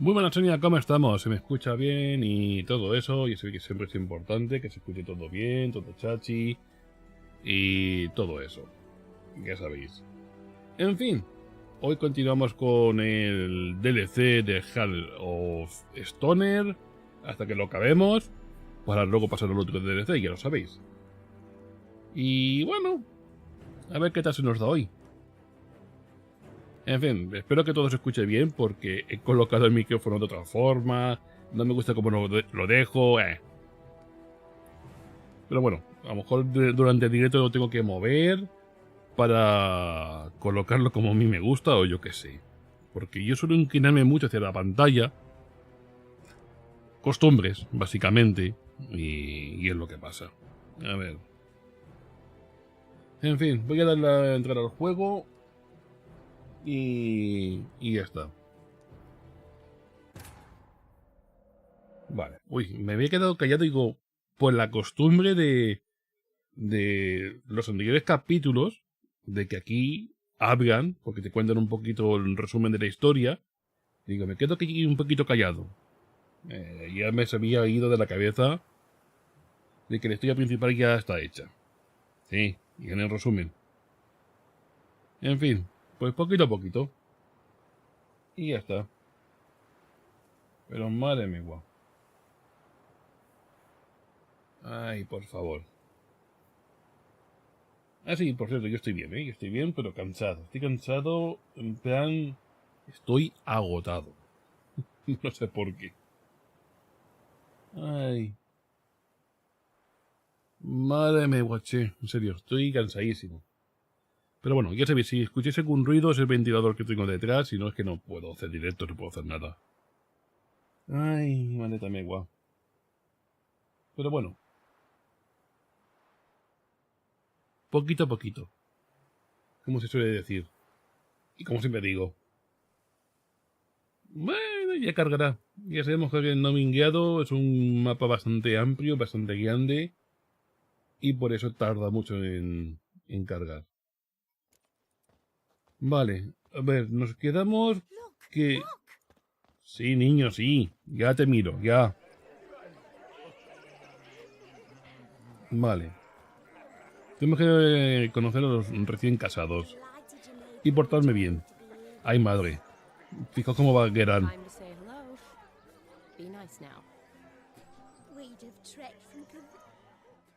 Muy buenas, Sonia, ¿cómo estamos? ¿Se me escucha bien y todo eso? Y sé que siempre es importante que se escuche todo bien, todo chachi y todo eso. Ya sabéis. En fin, hoy continuamos con el DLC de Hall of Stoner hasta que lo acabemos, para luego pasar al otro DLC, ya lo sabéis. Y bueno, a ver qué tal se nos da hoy. En fin, espero que todo se escuche bien porque he colocado el micrófono de otra forma, no me gusta cómo lo dejo, Pero bueno, a lo mejor durante el directo lo tengo que mover para colocarlo como a mí me gusta o yo qué sé. Porque yo suelo inclinarme mucho hacia la pantalla. Costumbres, básicamente, y es lo que pasa. A ver. En fin, voy a darle a entrar al juego. Y ya está. Vale. Uy, me había quedado callado y digo, por la costumbre de los anteriores capítulos, de que aquí hablan, porque te cuentan un poquito el resumen de la historia, digo, me quedo aquí un poquito callado. Ya me se había ido de la cabeza de que la historia principal ya está hecha. Sí, y en el resumen. En fin, pues poquito a poquito. Y ya está. Pero madre mía, guau. Ay, por favor. Ah, sí, por cierto, yo estoy bien, ¿eh? Yo estoy bien, pero cansado. Estoy cansado, en plan... Estoy agotado. No sé por qué. Ay. Madre mía, guaché. En serio, estoy cansadísimo. Pero bueno, ya sabéis, si escucháis algún ruido es el ventilador que tengo detrás, si no es que no puedo hacer directo, no puedo hacer nada. Ay, maleta megua. Pero bueno. Poquito a poquito. Como se suele decir. Y como siempre digo. Bueno, ya cargará. Ya sabemos que el Nomingueado es un mapa bastante amplio, bastante grande. Y por eso tarda mucho en cargar. Vale, a ver, nos quedamos que... Sí, niño, sí. Ya te miro, ya. Vale. Tenemos que conocer a los recién casados. Y portarme bien. Ay, madre. Fijaos cómo va Geralt.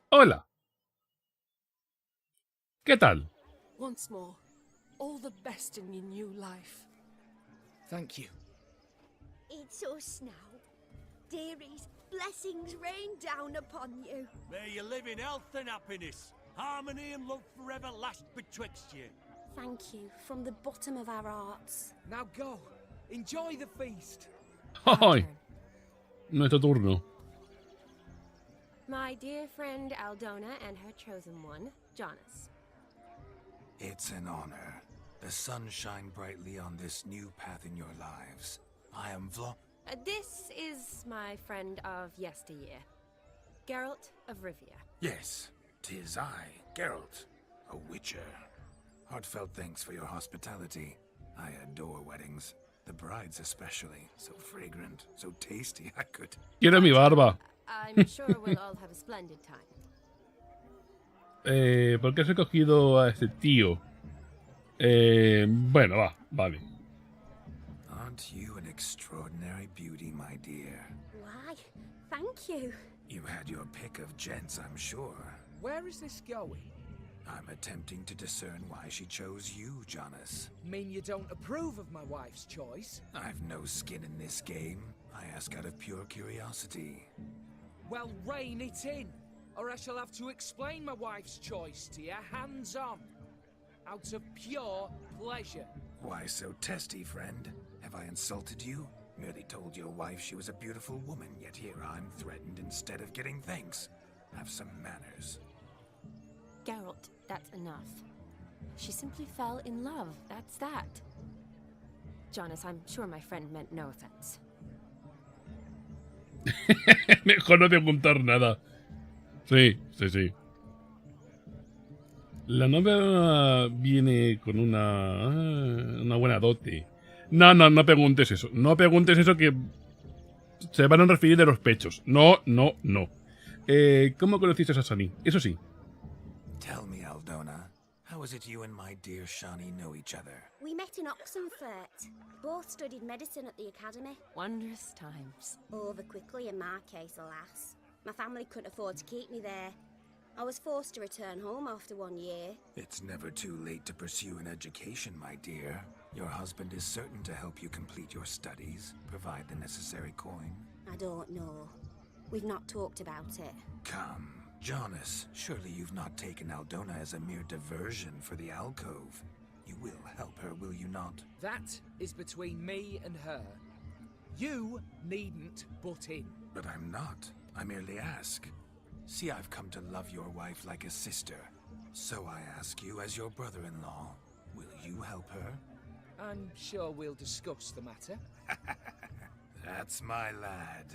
Hola. ¿Qué tal? Once more, all the best in your new life. Thank you. It's us now. Dearies, blessings rain down upon you. May you live in health and happiness. Harmony and love forever last betwixt you. Thank you, from the bottom of our hearts. Now go. Enjoy the feast. ¡Ay! Nuestro turno. My dear friend Aldona and her chosen one, Jonas. It's an honor. The sun shine brightly on this new path in your lives. I am This is my friend of yesteryear, Geralt of Rivia. Yes, 'tis I, Geralt, a witcher. Heartfelt thanks for your hospitality. I adore weddings. The brides especially. So fragrant, so tasty, I could... Quiero mi barba. I'm sure we'll all have a splendid time. ¿Por qué has escogido a este tío? Bueno, va, vale. Aren't you an extraordinary beauty, my dear? Why, thank you. You had your pick of gents, I'm sure. Where is this going? I'm attempting to discern why she chose you, Jonas. Mean you don't approve of my wife's choice? I've no skin in this game. I ask out of pure curiosity. Well, rein it in, or I shall have to explain my wife's choice to you hands-on. Out of pure pleasure. Why so testy, friend? Have I insulted you? Merely told your wife she was a beautiful woman, yet here I'm threatened instead of getting thanks. Have some manners. Geralt, that's enough. She simply fell in love, that's that. Jonas, I'm sure my friend meant no offense. Mejor no preguntar nada. Sí, sí, sí. La novia viene con una buena dote. No, no, no preguntes eso. No preguntes eso que se van a referir de los pechos. No, no, no. ¿Cómo conociste a Shani? Eso sí. Tell me, Aldona, how is it you and my dear Shani know each other? We met in Oxenfurt. Both studied medicine at the academy. Wondrous times. Over quickly in my case, alas. My family couldn't afford to keep me there. I was forced to return home after 1 year. It's never too late to pursue an education, my dear. Your husband is certain to help you complete your studies, provide the necessary coin. I don't know. We've not talked about it. Come, Jonas, surely you've not taken Aldona as a mere diversion for the alcove. You will help her, will you not? That is between me and her. You needn't butt in. But I'm not. I merely ask. See, I've come to love your wife like a sister. So I ask you as your brother-in-law, will you help her? I'm sure we'll discuss the matter. That's my lad.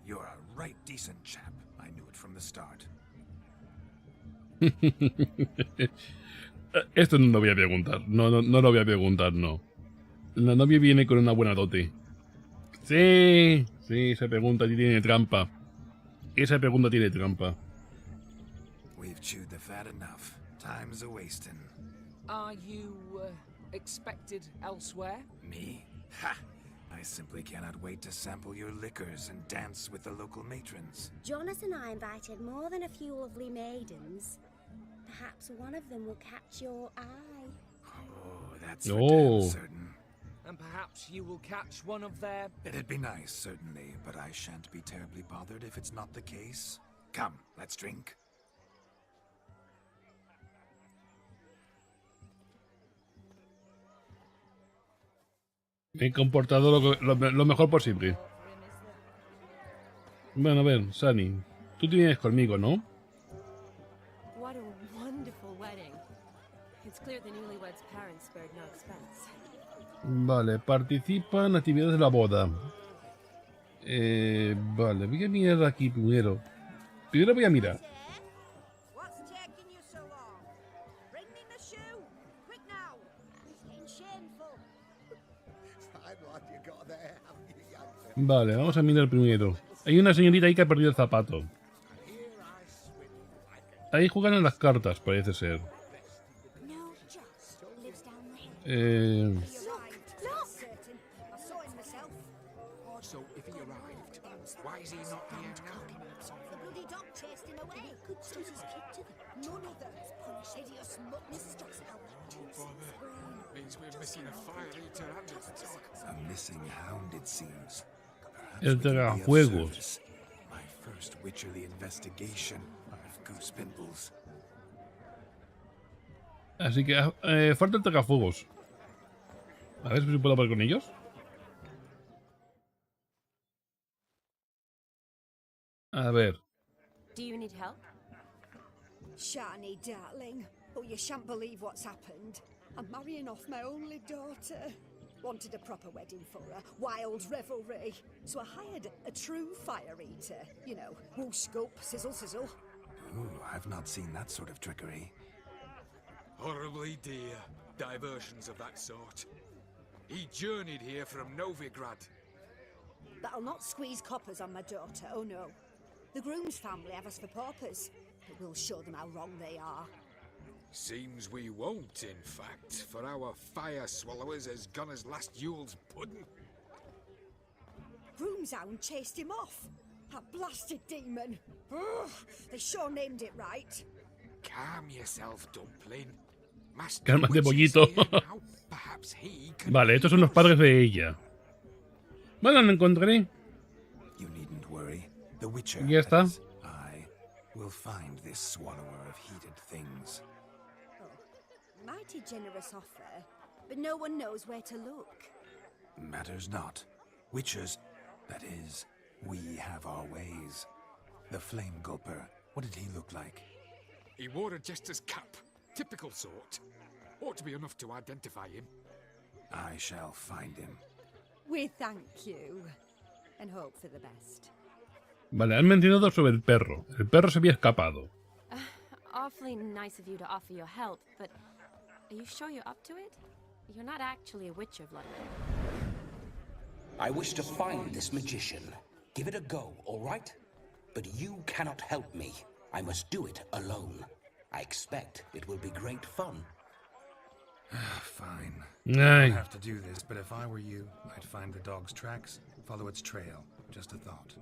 You're a right decent chap. I knew it from the start. Esto no lo voy a preguntar. No lo voy a preguntar, no. La novia viene con una buena dote. Sí, esa pregunta tiene trampa. Esa pregunta tiene trampa. We've chewed the fat enough. Time's a-wasting. Are you expected elsewhere? Me? Ha! I simply cannot wait to sample your liquors and dance with the local matrons. Jonas and I invited more than a few lovely maidens. Perhaps one of them will catch your eye. Oh, that's for damn certain. And perhaps you will catch one of their... It'd be nice, certainly, but I shan't be terribly bothered if it's not the case. Come, let's drink. Me he comportado lo mejor posible. Bueno, a ver, Shani, tú tienes conmigo, ¿no? What a wonderful wedding. It's clear the newlyweds' parents spared no expense. Vale, participa en actividades de la boda. Vale, voy a mirar aquí primero. Primero voy a mirar. What's taking you so long? Bring me my shoe. Quick now. It's getting shameful. Vale, vamos a mirar primero. Hay una señorita ahí que ha perdido el zapato. Ahí juegan a las cartas, parece ser. A missing hound, it seems. El tragafuegos. My first witcherly investigation of goose pimples. Así que falta el tragafuegos. A ver si puedo hablar con ellos. A ver. Do you need help? Shani, darling. Oh, you shan't believe what's happened. I'm marrying off my only daughter. Wanted a proper wedding for her, wild revelry. So I hired a true fire eater. You know, whoosh, scoop, sizzle, sizzle. Ooh, I've not seen that sort of trickery. Horribly dear diversions of that sort. He journeyed here from Novigrad. That'll not squeeze coppers on my daughter, oh no. The groom's family have us for paupers, but we'll show them how wrong they are. Seems we won't, in fact, for our fire swallowers has gone as last Yule's pudding. Groom's hound chased him off. That blasted demon. Ugh, they sure named it right. Calm yourself, Dumpling. Master Cálmate, Witch is pollito. here now. Perhaps he can Vale, estos son los padres de ella. Bueno, lo encontraré. You needn't worry. The Witcher, Ya está. that is, I will find this swallower of heated things. Mighty generous offer, but no one knows where to look. Matters not. Witchers, that is, we have our ways. The Flame Gulper, what did he look like? He wore a jester's cap. Typical sort. Ought to be enough to identify him. I shall find him. We thank you, and hope for the best. Vale, han mencionado sobre el perro. El perro se había escapado. Awfully nice of you to offer your help, but are you sure you're up to it? You're not actually a witcher, Bloodman. I wish to find this magician. Give it a go, all right? But you cannot help me. I must do it alone. I expect it will be great fun. Fine. No. I have to do this, but if I were you, I'd find the dog's tracks, follow its trail. Just a thought.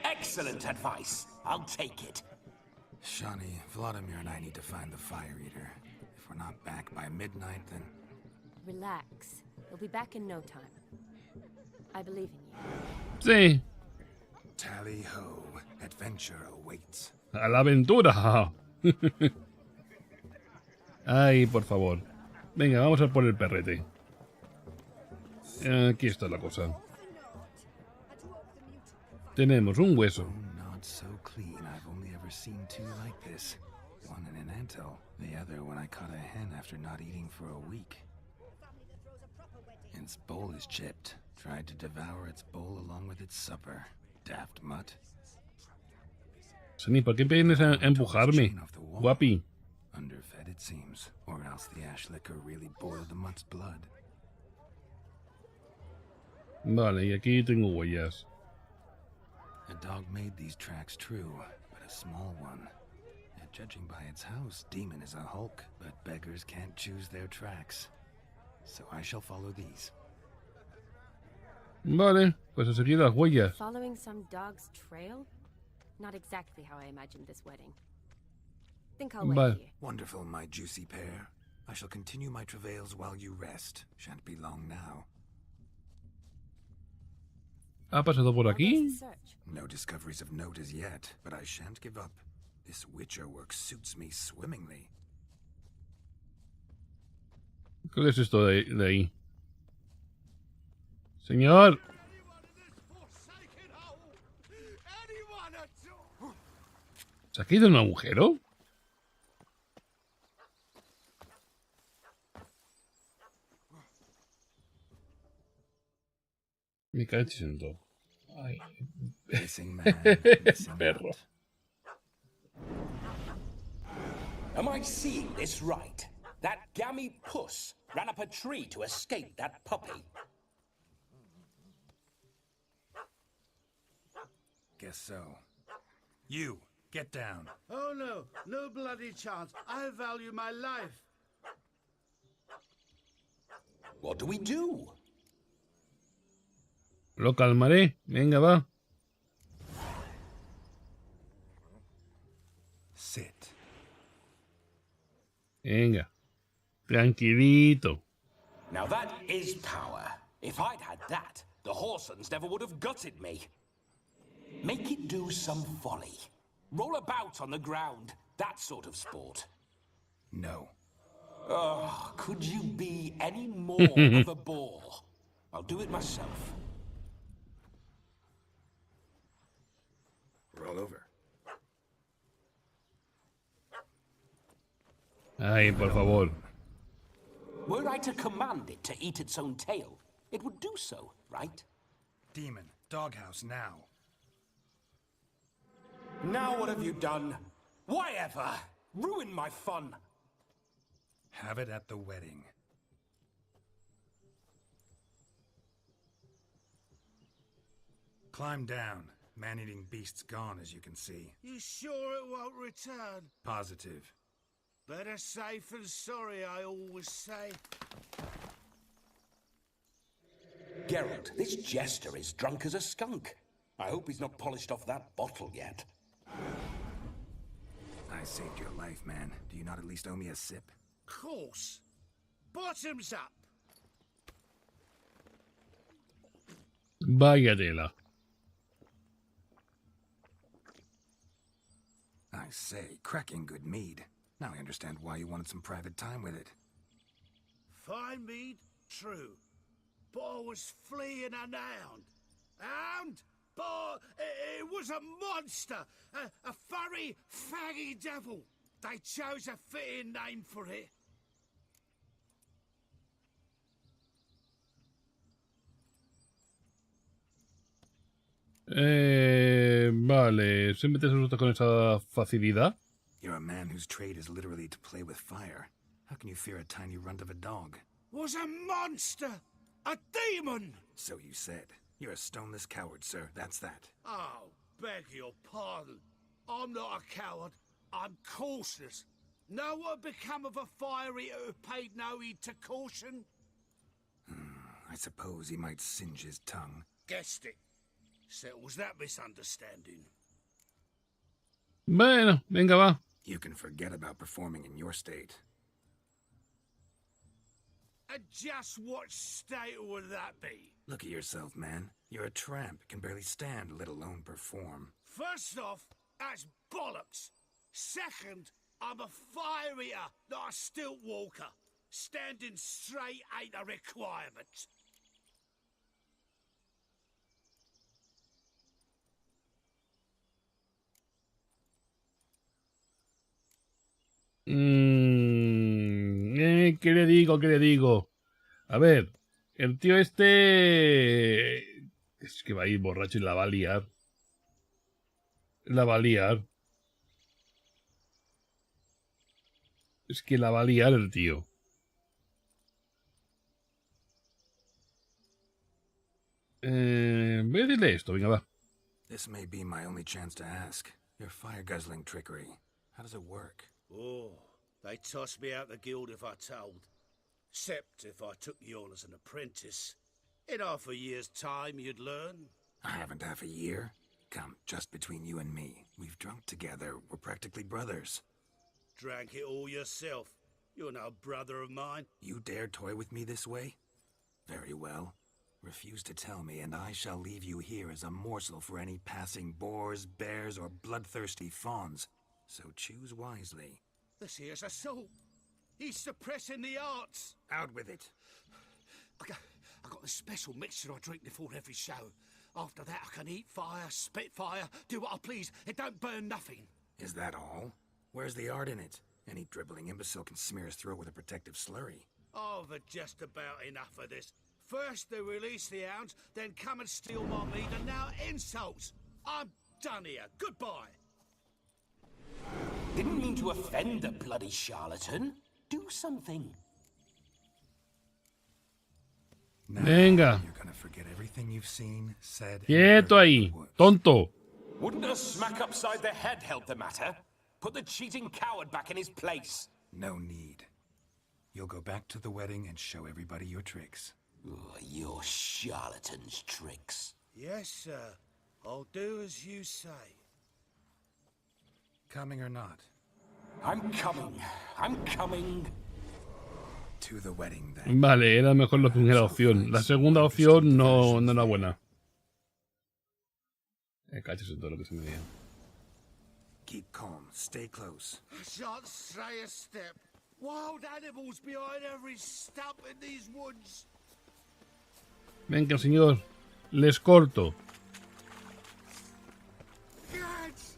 Excellent advice. I'll take it. Shani, Vladimir and I need to find the Fire Eater. If we're not back by midnight, then... Relax. We'll be back in no time. I believe in you. Sí. Tally-ho. Adventure awaits. A la aventura. Ay, por favor. Venga, vamos a por el perrete. Aquí está la cosa. Tenemos un hueso. Not so clean. I've only ever seen two like this. One in an ant-hill, the other when I caught a hen after not eating for a week. Its bowl is chipped. Tried to devour its bowl along with its supper. Daft mutt. Sonny, ¿por qué vienes a empujarme? Guapi. Underfed it seems, or else the ash liquor really boiled the mutt's blood. Vale, y aquí tengo huellas. A dog made these tracks true, but a small one. And judging by its house, Demon is a hulk, but beggars can't choose their tracks. So I shall follow these. Vale, pues a seguir las huellas. Following some dog's trail? Not exactly how I imagined this wedding. Think I'll wait Vale. here. Wonderful, my juicy pair. I shall continue my travails while you rest. Shan't be long now. ¿Ha pasado por How aquí? goes the search? No discoveries of note as yet, but I shan't give up. This witcher work suits me swimmingly. ¿Qué es esto de ahí? Señor. ¿Se ha caído en un agujero? Me cae siento. Ay. Missing man, missing Perro. out. Am I seeing this right? That gammy puss ran up a tree to escape that puppy. Guess so. You, get down. Oh no, no bloody chance. I value my life. What do we do? Lo calmaré. Venga, va. Sit. Venga. Tranquilito. Now that is power. If I'd had that, the Horsons never would have gutted me. Make it do some folly. Roll about on the ground. That sort of sport. No. Oh, could you be any more of a bore? I'll do it myself. Roll over. Ay, por favor. Were I to command it to eat its own tail, it would do so, right? Demon, doghouse now. Now what have you done? Why ever? Ruin my fun. Have it at the wedding. Climb down. Man-eating beast's gone, as you can see. You sure it won't return? Positive. Better safe than sorry, I always say. Geralt, this jester is drunk as a skunk. I hope he's not polished off that bottle yet. I saved your life, man. Do you not at least owe me a sip? Course. Bottoms up. Vaya tela. I say, cracking good mead. Now I understand why you wanted some private time with it. Fine mead, true. But I was fleeing an hound. Hound? But it was a monster. A furry, faggy devil. They chose a fitting name for it. Vale. ¿Siempre te asustas con esa facilidad? You're a man whose trade is literally to play with fire. How can you fear a tiny runt of a dog? Was a monster. A demon. So you said. You're a stoneless coward, sir. That's that. Oh, beg your pardon. I'm not a coward. I'm cautious. Know what become of a fire eater who paid no heed to caution? I suppose he might singe his tongue. Guessed it. Settles that misunderstanding. Bueno, venga, va. You can forget about performing in your state. And just what state would that be? Look at yourself, man. You're a tramp, can barely stand, let alone perform. First off, that's bollocks. Second, I'm a fire eater, not a stilt walker. Standing straight ain't a requirement. ¿Qué le digo? ¿Qué le digo? A ver, el tío este... Es que va a ir borracho y la va a liar. La va a liar. Es que la va a liar el tío. Voy a decirle esto, venga, va. This may be my only chance to ask. Your fire-guzzling trickery. How does it work? Oh, they tossed me out the guild if I told. Except if I took you on as an apprentice. In half a year's time, you'd learn. I haven't half a year. Come, just between you and me. We've drunk together. We're practically brothers. Drank it all yourself. You're no brother of mine. You dare toy with me this way? Very well. Refuse to tell me, and I shall leave you here as a morsel for any passing boars, bears, or bloodthirsty fawns. So choose wisely. This here's assault. He's suppressing the arts. Out with it. I got this special mixture I drink before every show. After that, I can eat fire, spit fire, do what I please. It don't burn nothing. Is that all? Where's the art in it? Any dribbling imbecile can smear his throat with a protective slurry. I've had just about enough of this. First they release the hounds, then come and steal my meat, and now insults. I'm done here. Goodbye. Didn't mean to offend the bloody charlatan. Do something. Venga. You're gonna forget everything you've seen, said. Quieto ahí, tonto. Wouldn't a smack upside the head help the matter? Put the cheating coward back in his place. No need. You'll go back to the wedding and show everybody your tricks. Oh, your charlatan's tricks. Yes, sir. I'll do as you say. Coming or not? I'm coming. I'm coming. To the wedding, then. Vale, era mejor la primera opción. La segunda opción no era buena. Cachos en todo lo que se me dio. Keep calm. Stay close. I shan't stray a step. Wild animals behind every stump in these woods. Venga, señor. Les corto. Cats!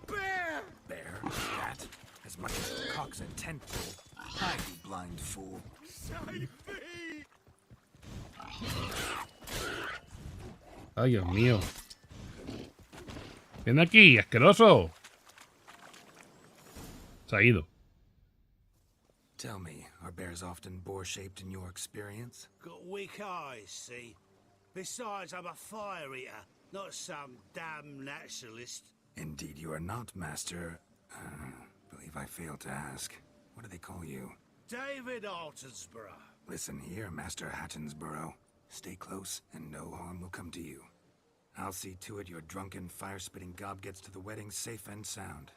Bear! Bear? That? As much as the cock's a tent pole. Hide, you blind fool. Save me! Ay, Dios mío. Ven aquí, asqueroso. Se ha ido. Tell me, are bears often boar-shaped in your experience? Got weak eyes, see? Besides, I'm a fire eater, not some damn naturalist. Indeed you are not, Master. Believe I failed to ask. What do they call you? David Altonsborough. Listen here, Master Hattonsborough. Stay close, and no harm will come to you. I'll see to it your drunken, fire-spitting gob gets to the wedding safe and sound.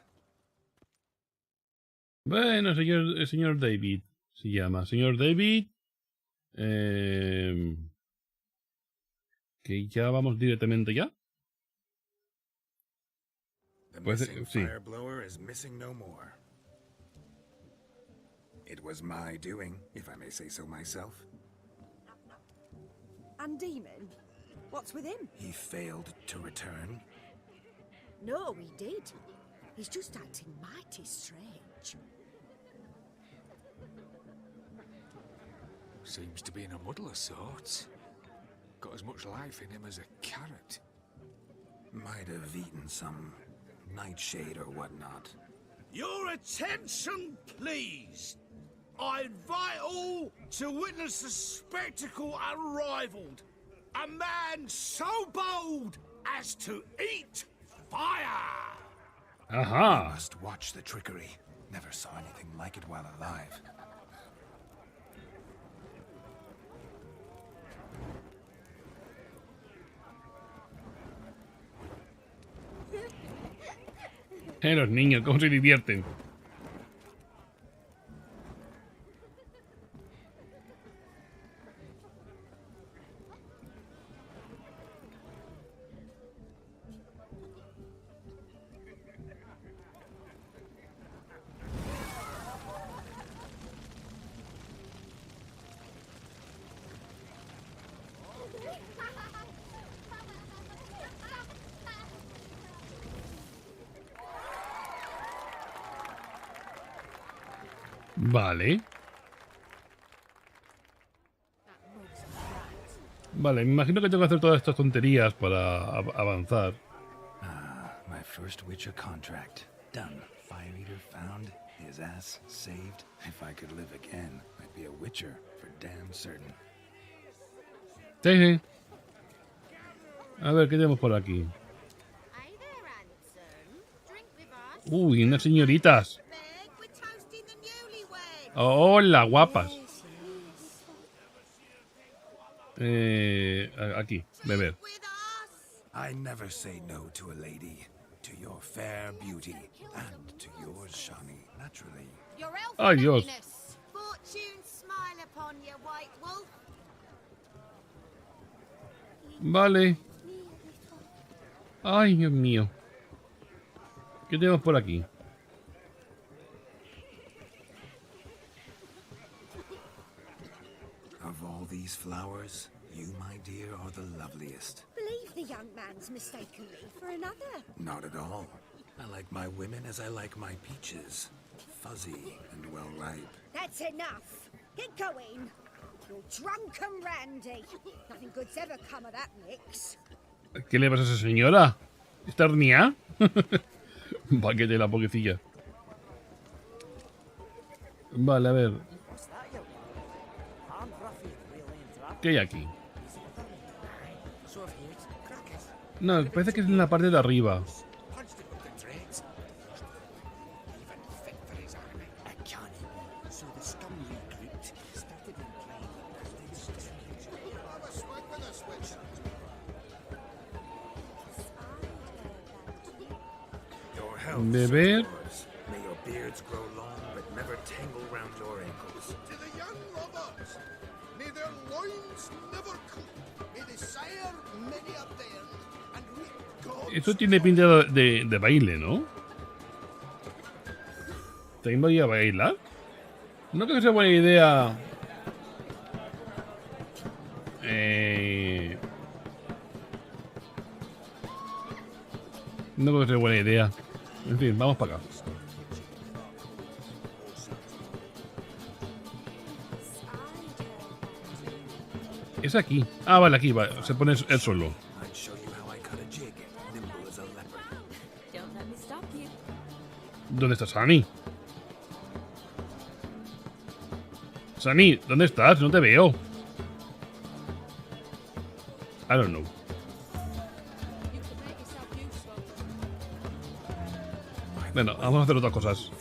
Bueno, el señor David se llama. Señor David. Que ya vamos directamente ya. The Pues, missing sí. fire blower is missing no more. It was my doing, if I may say so myself. And Demon? What's with him? He failed to return. No, he did. He's just acting mighty strange. Seems to be in a muddle of sorts. Got as much life in him as a carrot. Might have eaten some nightshade or whatnot. Your attention, please. I invite all to witness a spectacle unrivaled. A man so bold as to eat fire! Ajá. Must watch the trickery. Never saw anything like it while alive. Los niños, cómo se divierten. Vale. Vale, me imagino que tengo que hacer todas estas tonterías para avanzar. My first Witcher contract. Done. Fire Eater found. His ass saved. If I could live again, I'd be a Witcher for damn certain. Sí, sí. A ver, ¿qué tenemos por aquí? Uy, unas señoritas. Hola, guapas. Aquí, beber. I never say no to a lady, to your fair beauty, and to yours, Shani, naturally. Ay, Dios. Fortune smile upon you, white wolf. Vale. Ay, Dios mío. ¿Qué tenemos por aquí? Of all these flowers, you, my dear, are the loveliest. Believe the young man's mistaken me for another. Not at all. I like my women as I like my peaches. Fuzzy and well ripe. That's enough. Get going. You're drunk and randy. Nothing good's ever come of that mix. ¿Qué le pasa a esa señora? ¿Está horneada? Paquete la pobrecilla. Vale, a ver. ¿Qué hay aquí? No, parece que es en la parte de arriba. Beber. May your beards grow long, but never tangle round your ankles. To the young lovers, may their loins never cool. May they sire many a bairn and reap God's... Esto tiene pinta de baile, ¿no? ¿También voy a bailar? No creo que sea buena idea. No creo que sea buena idea. En fin, vamos para acá. Es aquí. Ah, vale, aquí, vale. Se pone él solo. ¿Dónde está Sunny? Sunny, ¿dónde estás? No te veo. I don't know. Bueno, vamos a hacer otras cosas.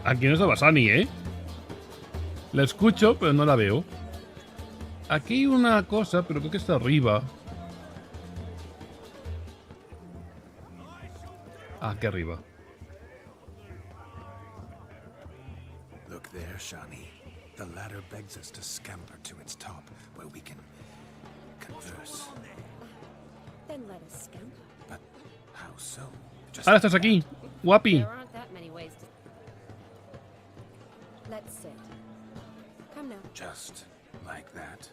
Aquí no estaba Sunny, ¿eh? La escucho, pero no la veo. Aquí hay una cosa, pero creo que está arriba. Ah, aquí arriba. Look there, Shani. The ladder begs us to scamper to its top, where we can converse. Then let us scamper. But how so? Ahora estás aquí, guapi. There aren't that many ways to... Let's sit. Come now. Just like that.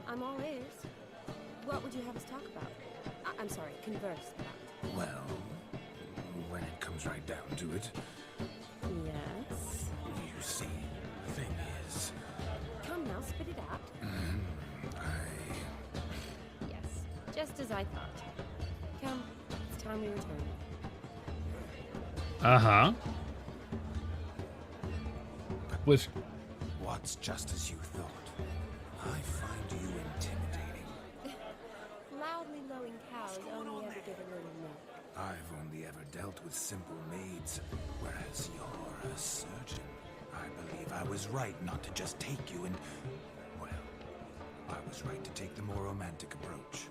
I'm all ears. What would you have us talk about? I'm sorry, converse about. Well, when it comes right down to it. Yes? You see, the thing is... Come now, spit it out. Yes, just as I thought. Come, it's time we return. Ajá. Pues... What's just as you thought? I find you intimidating. Loudly lowing cows only ever give a little milk. I've only ever dealt with simple maids, whereas you're a surgeon. I believe I was right not to just take you and... Well, I was right to take the more romantic approach.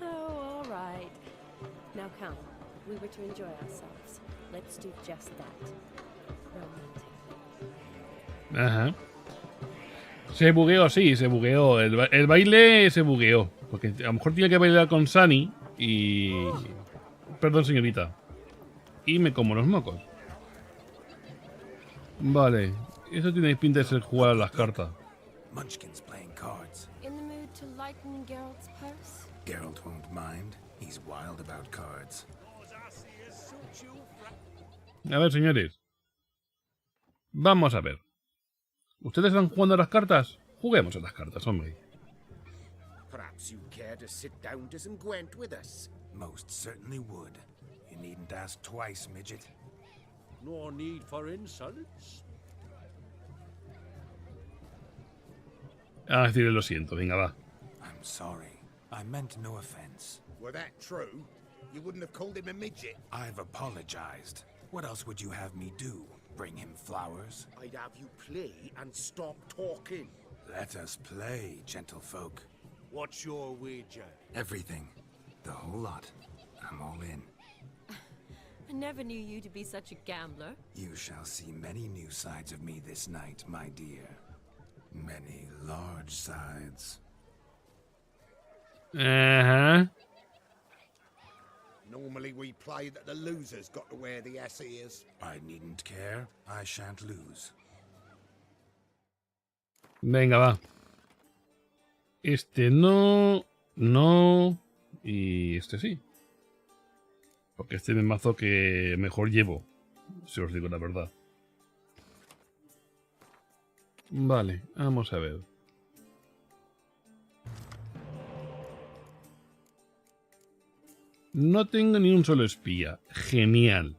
Oh, all right. Now come. We were to enjoy ourselves. Let's do just that. Romantic. Ajá. Se bugueó, sí, se bugueó. El baile se bugueó. Porque a lo mejor tenía que bailar con Sunny y... Perdón, señorita. Y me como los mocos. Vale. Eso tiene pinta de ser jugar a las cartas. Munchkin's playing cards. In the mood to lighten Geralt's purse? Geralt won't mind. He's wild about cards. A ver, señores. Vamos a ver. ¿Ustedes están jugando a las cartas? Juguemos a las cartas, hombre. Perhaps you care to sit down to some Gwent with us? Most certainly would. You needn't ask twice, midget. No need for insults. Ah, decirle lo siento, venga, va. I'm sorry. I meant no offense. Were that true, you wouldn't have called him a midget. I've apologized. What else would you have me do? Bring him flowers? I'd have you play and stop talking. Let us play, gentlefolk. What's your wager? Everything. The whole lot. I'm all in. I never knew you to be such a gambler. You shall see many new sides of me this night, my dear. Many large sides. Ajá. Normally we play that the loser's got to wear the ass ears. I needn't care. I shan't lose. Venga, va. Este no... No... Y este sí. Porque este es el mazo que mejor llevo. Si os digo la verdad. Vale, vamos a ver. No tengo ni un solo espía. Genial.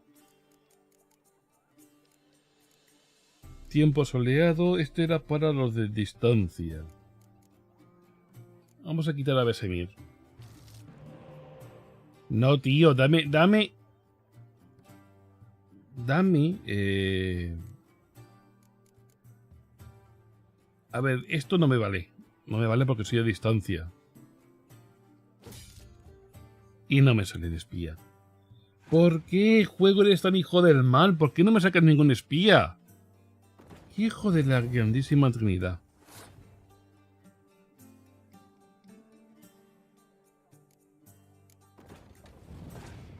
Tiempo soleado. Este era para los de distancia. Vamos a quitar a Besemir. No, tío, dame... A ver, esto no me vale. No me vale porque soy a distancia. Y no me sale de espía. ¿Por qué juego eres tan hijo del mal? ¿Por qué no me sacas ningún espía? Hijo de la grandísima Trinidad.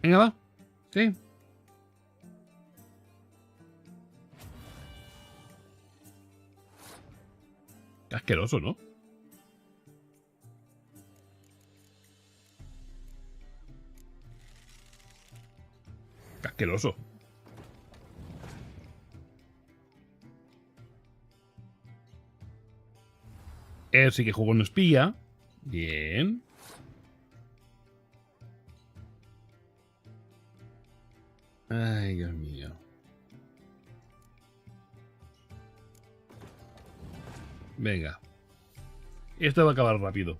Venga, va. Sí. Qué asqueroso, ¿no? Qué asqueroso. Él sí que jugó un espía. Bien. Ay, Dios mío. Venga. Esto va a acabar rápido.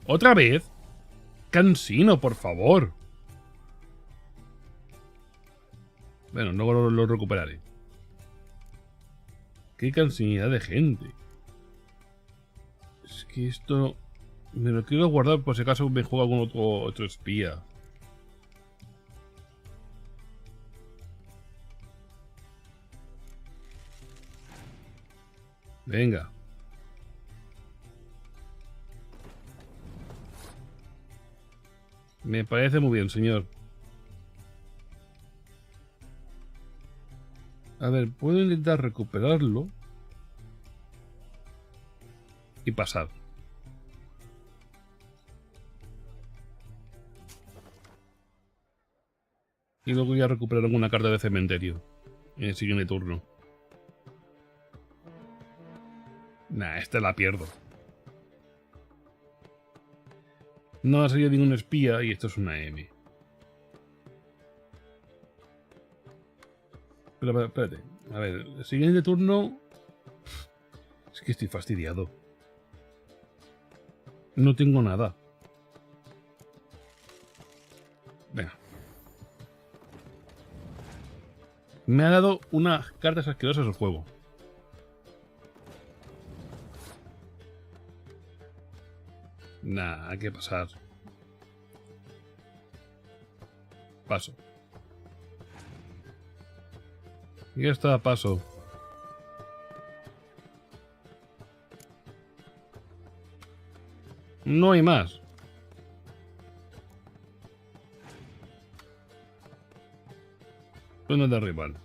¿Otra vez? Cansino, por favor. Bueno, luego lo recuperaré. Qué cansinidad de gente. Es que esto... Me lo quiero guardar por si acaso me juega algún otro espía. Venga. Me parece muy bien, señor. A ver, puedo intentar recuperarlo. Y pasar. Y luego voy a recuperar alguna carta de cementerio. En el siguiente turno. Nah, esta la pierdo. No ha salido ningún espía y esto es una M. Pero espérate. A ver, el siguiente turno... Es que estoy fastidiado. No tengo nada. Venga. Me ha dado unas cartas asquerosas el juego. Nah, hay que pasar. Paso. Ya está, paso. No hay más. Zona de rival.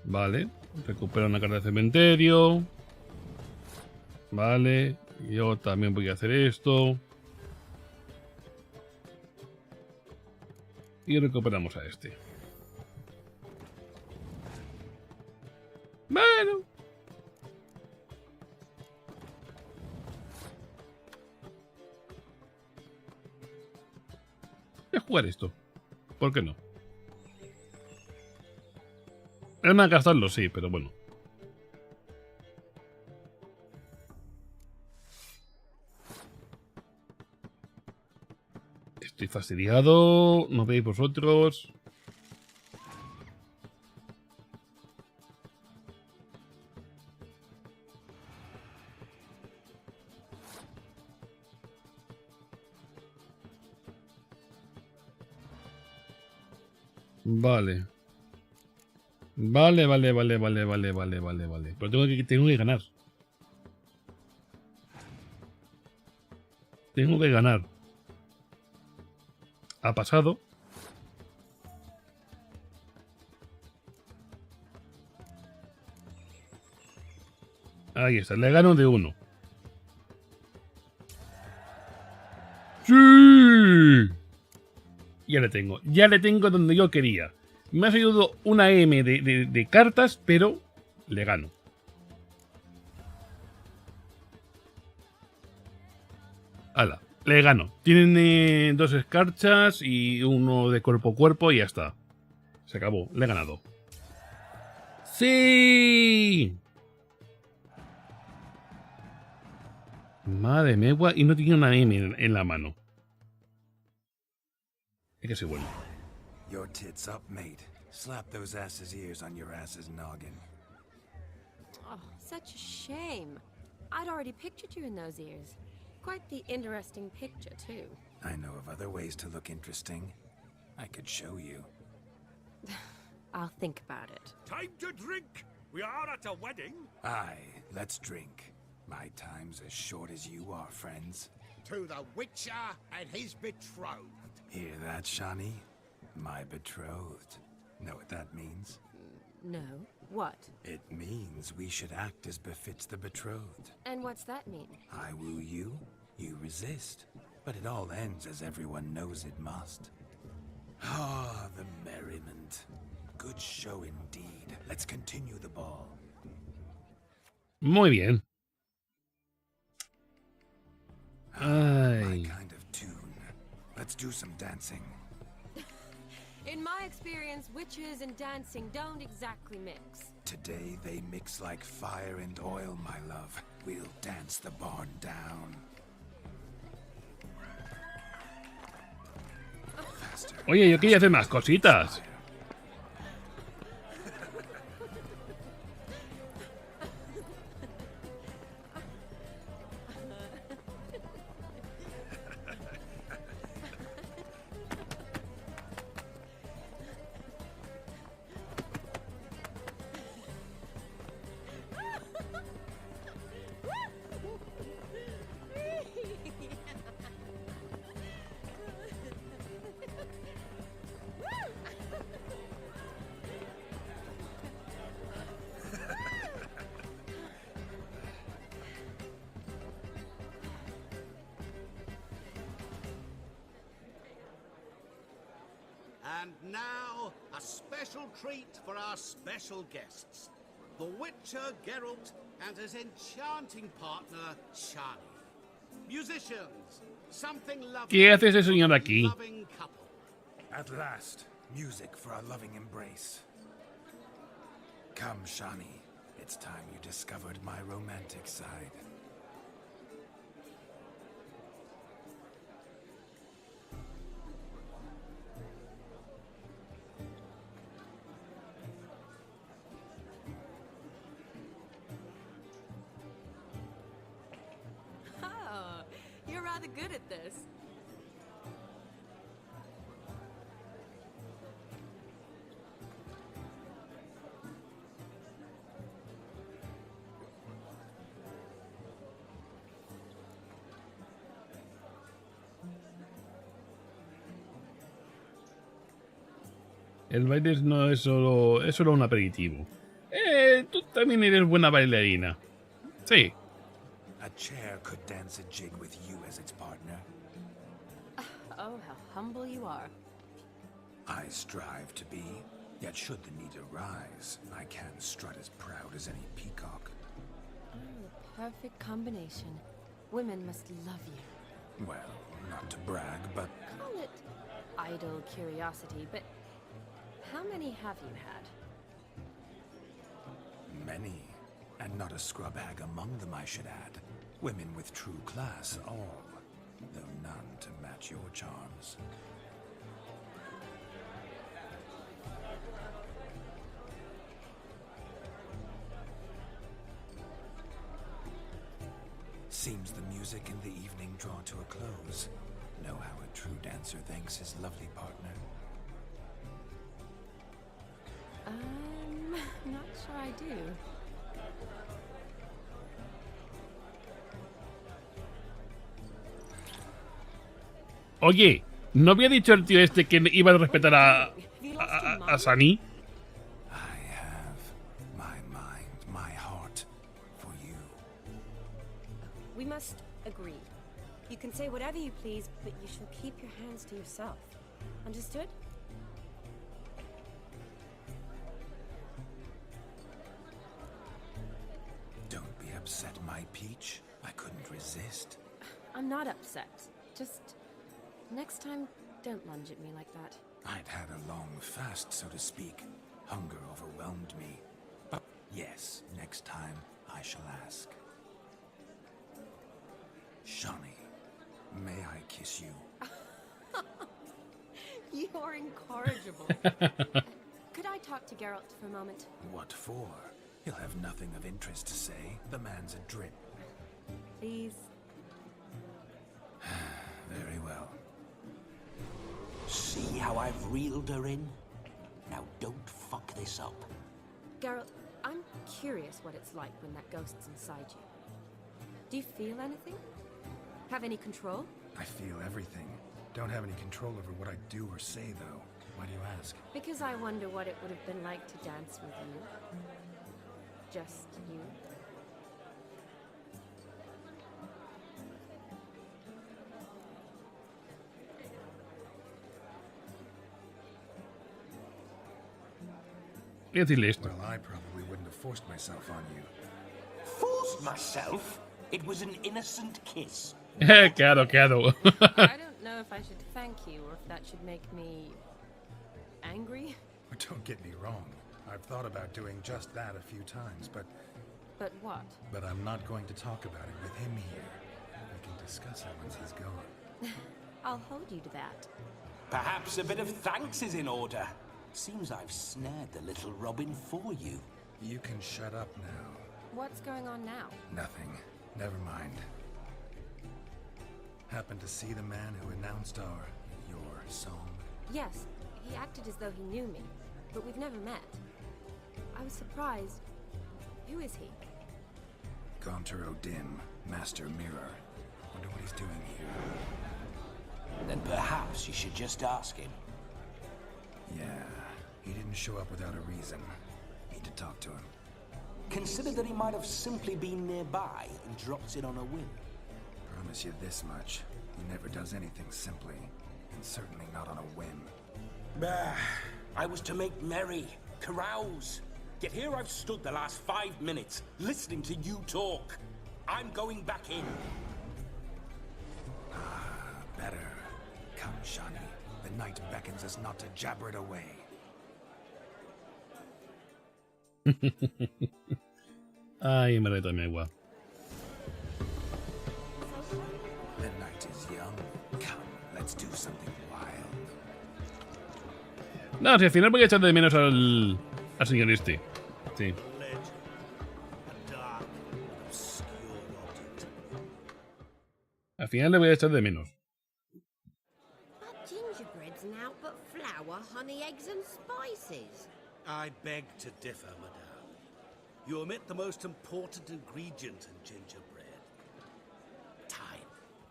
Vale. Recupera una carta de cementerio. Vale. Yo también voy a hacer esto. Y recuperamos a este. Bueno. Voy a jugar esto. ¿Por qué no? Es más gastarlo, sí, pero bueno. Estoy fastidiado. No veis vosotros. Vale. Vale. Pero tengo que ganar. Tengo que ganar. Ha pasado. Ahí está. Le gano de 1. ¡Sí! Ya le tengo. Ya le tengo donde yo quería. Me ha salido una M de cartas, pero le gano. Hala, le gano. Tienen 2 escarchas y uno de cuerpo a cuerpo y ya está. Se acabó, le he ganado. ¡Sí! Madre mía, y no tiene una M en la mano. Es que soy bueno. Your tits up, mate. Slap those asses' ears on your ass's noggin. Oh, such a shame. I'd already pictured you in those ears. Quite the interesting picture, too. I know of other ways to look interesting. I could show you. I'll think about it. Time to drink! We are at a wedding. Aye, let's drink. My time's as short as you are, friends. To the Witcher and his betrothed. Hear that, Shani? My betrothed. Know what that means? No. What? It means we should act as befits the betrothed. And what's that mean? I woo you, you resist. But it all ends as everyone knows it must. Ah, the merriment. Good show indeed. Let's continue the ball. Muy bien. My kind of tune. Let's do some dancing. In my experience, witches and dancing don't exactly mix. Today they mix like fire and oil, my love. We'll dance the barn down. Faster. Oye, yo quería hacer más cositas. And now, a special treat for our special guests. The Witcher Geralt and his enchanting partner, Shani. Musicians, something lovely. ¿Qué hace ese señor aquí? Loving couple. At last, music for a loving embrace. Come, Shani. It's time you discovered my romantic side. Oh, you're rather good at this. El baile no es solo un aperitivo. Tú también eres buena bailarina. Sí. A chair could dance a jig with you as its partner. Oh, how humble you are. I strive to be, yet should the need arise, I can strut as proud as any peacock. Oh, the perfect combination. Women must love you. Well, not to brag, but Call it idle curiosity, but how many have you had? many. And not a scrub hag among them, I should add. Women with true class, all. Though none to match your charms. Seems the music and the evening draw to a close. Know how a true dancer thanks his lovely partner. Not sure I do. Oye, ¿no había dicho el tío este que iba a respetar a Sunny? I have my mind, my heart for you. We must agree. You can say whatever you please, but you shall keep your hands to yourself. Understood? Don't be upset, my peach. I couldn't resist. I'm not upset. Just next time, don't lunge at me like that. I'd had a long fast, so to speak. Hunger overwhelmed me. But yes, next time I shall ask. Shani, may I kiss you? You are incorrigible. Could I talk to Geralt for a moment? What for? He'll have nothing of interest to say. The man's a drip. Please. Very well. See how I've reeled her in? Now don't fuck this up. Geralt, I'm curious what it's like when that ghost's inside you. Do you feel anything? Have any control? I feel everything. Don't have any control over what I do or say, though. Why do you ask? Because I wonder what it would have been like to dance with you. Just you. Well, I probably wouldn't have forced myself on you. Forced myself? It was an innocent kiss. Claro. I don't know if I should thank you or if that should make me angry. Don't get me wrong. I've thought about doing just that a few times, but But what? I'm not going to talk about it with him here. We can discuss it once he's gone. I'll hold you to that. Perhaps a bit of thanks is in order. Seems I've snared the little Robin for you. You can shut up now. What's going on now? Nothing. Never mind. Happened to see the man who announced your song? Yes, he acted as though he knew me, but we've never met. I was surprised. Who is he? Gaunter O'Dim, Master Mirror. Wonder what he's doing here. Then perhaps you should just ask him. Yeah, he didn't show up without a reason. Need to talk to him. Consider that he might have simply been nearby and dropped in on a whim. Promise you this much. He never does anything simply. And certainly not on a whim. Bah! I was to make merry, carouse. Yet here I've stood the last 5 minutes, listening to you talk. I'm going back in. Better. Come, Shani. The night beckons us not to jabber it away. Ay, me reto mi agua. The night is young. Come, let's do something wild. No, si al final voy a echar de menos al señor este. Sí. Al final le voy a echar de menos. But gingerbread's now but flour, honey, eggs and spices. I beg to differ, madame. You omit the most important ingredient in gingerbread. Time.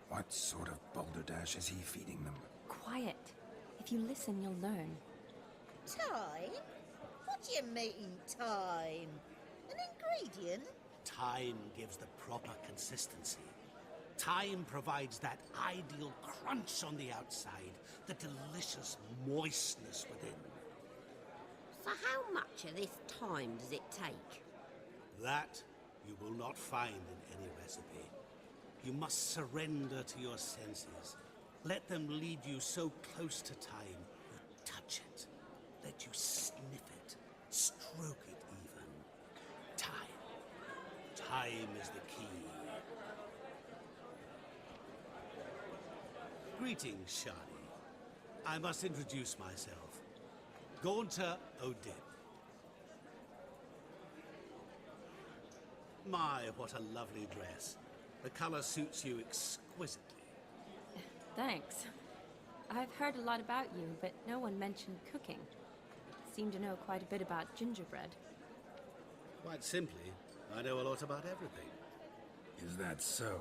What sort of balderdash is he feeding them? Quiet. If you listen, you'll learn. Time? What do you mean, time? An ingredient? Time gives the proper consistency. Time provides that ideal crunch on the outside, the delicious moistness within. So how much of this time does it take? That you will not find in any recipe. You must surrender to your senses. Let them lead you so close to time, you touch it. Let you sniff it, stroke it even. Time. Time is the key. Greetings, Shani. I must introduce myself. Gaunter O'Dib. My, what a lovely dress. The color suits you exquisitely. Thanks. I've heard a lot about you, but no one mentioned cooking. Seem to know quite a bit about gingerbread. Quite simply, I know a lot about everything. Is that so?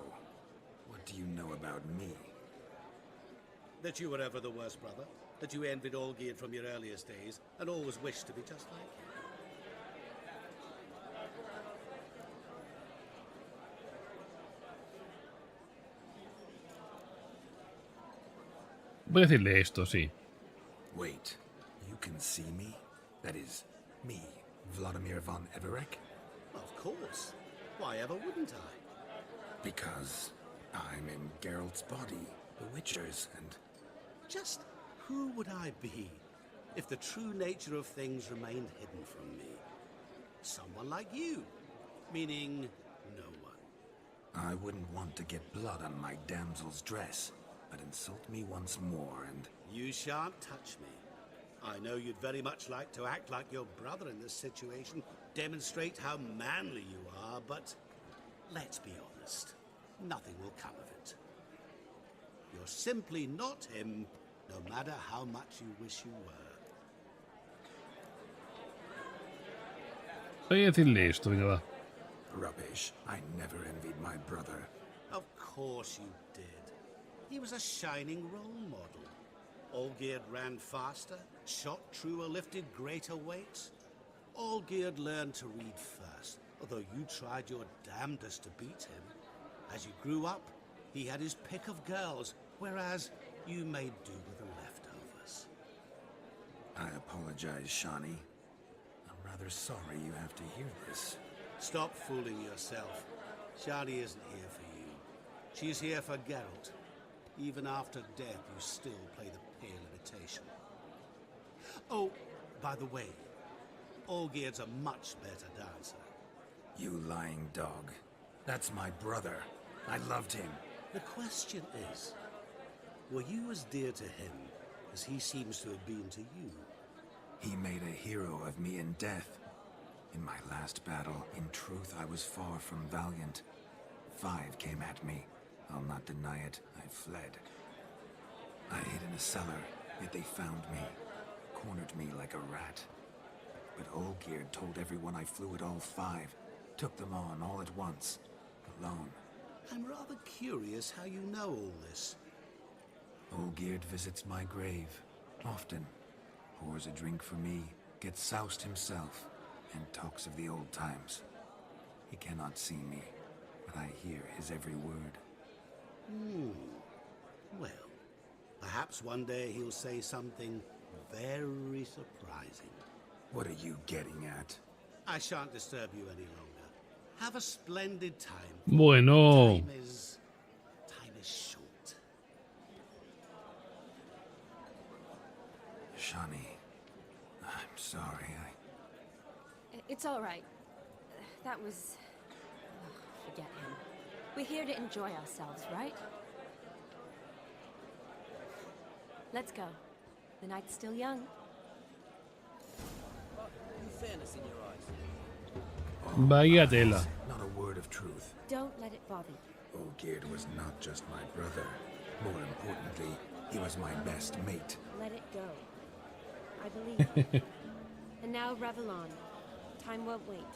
What do you know about me? That you were ever the worst brother, that you envied Olgierd from your earliest days, and always wished to be just like him. Voy a decirle esto, sí. Wait, you can see me? That is, me, Vladimir von Everek? Of course. Why ever wouldn't I? Because I'm in Geralt's body, the Witcher's, and... Just who would I be if the true nature of things remained hidden from me? Someone like you, meaning no one. I wouldn't want to get blood on my damsel's dress, but insult me once more and... You shan't touch me. I know you'd very much like to act like your brother in this situation, demonstrate how manly you are, but let's be honest, nothing will come of it. You're simply not him, no matter how much you wish you were. Voy a decirle esto, venga, va. Rubbish. I never envied my brother. Of course you did. He was a shining role model. Olgierd ran faster, shot truer, lifted greater weights. Olgierd learned to read first, although you tried your damnedest to beat him. As you grew up, he had his pick of girls, whereas you made do with the leftovers. I apologize, Shani. I'm rather sorry you have to hear this. Stop fooling yourself. Shani isn't here for you. She's here for Geralt. Even after death, you still play the pale imitation. Oh, by the way, Olgierd's a much better dancer. You lying dog. That's my brother. I loved him. The question is, were you as dear to him as he seems to have been to you? He made a hero of me in death. In my last battle, in truth, I was far from valiant. 5 came at me. I'll not deny it, I fled. I hid in a cellar, yet they found me. Cornered me like a rat. But Olgierd told everyone I flew at all 5. Took them on all at once. Alone. I'm rather curious how you know all this. Olgierd visits my grave. Often. Pours a drink for me. Gets soused himself. And talks of the old times. He cannot see me. But I hear his every word. Well, perhaps one day he'll say something very surprising. What are you getting at? I shan't disturb you any longer. Have a splendid time. Bueno. Time is short. Shani, I'm sorry. It's all right. That was... forget him. We're here to enjoy ourselves, right? Let's go. The night's still young. Fairness in your eyes. Vaya tela. Not a word of truth. Don't let it bother you. Olgierd was not just my brother. More importantly, he was my best mate. Let it go. I believe you. And now revel on. Time won't wait.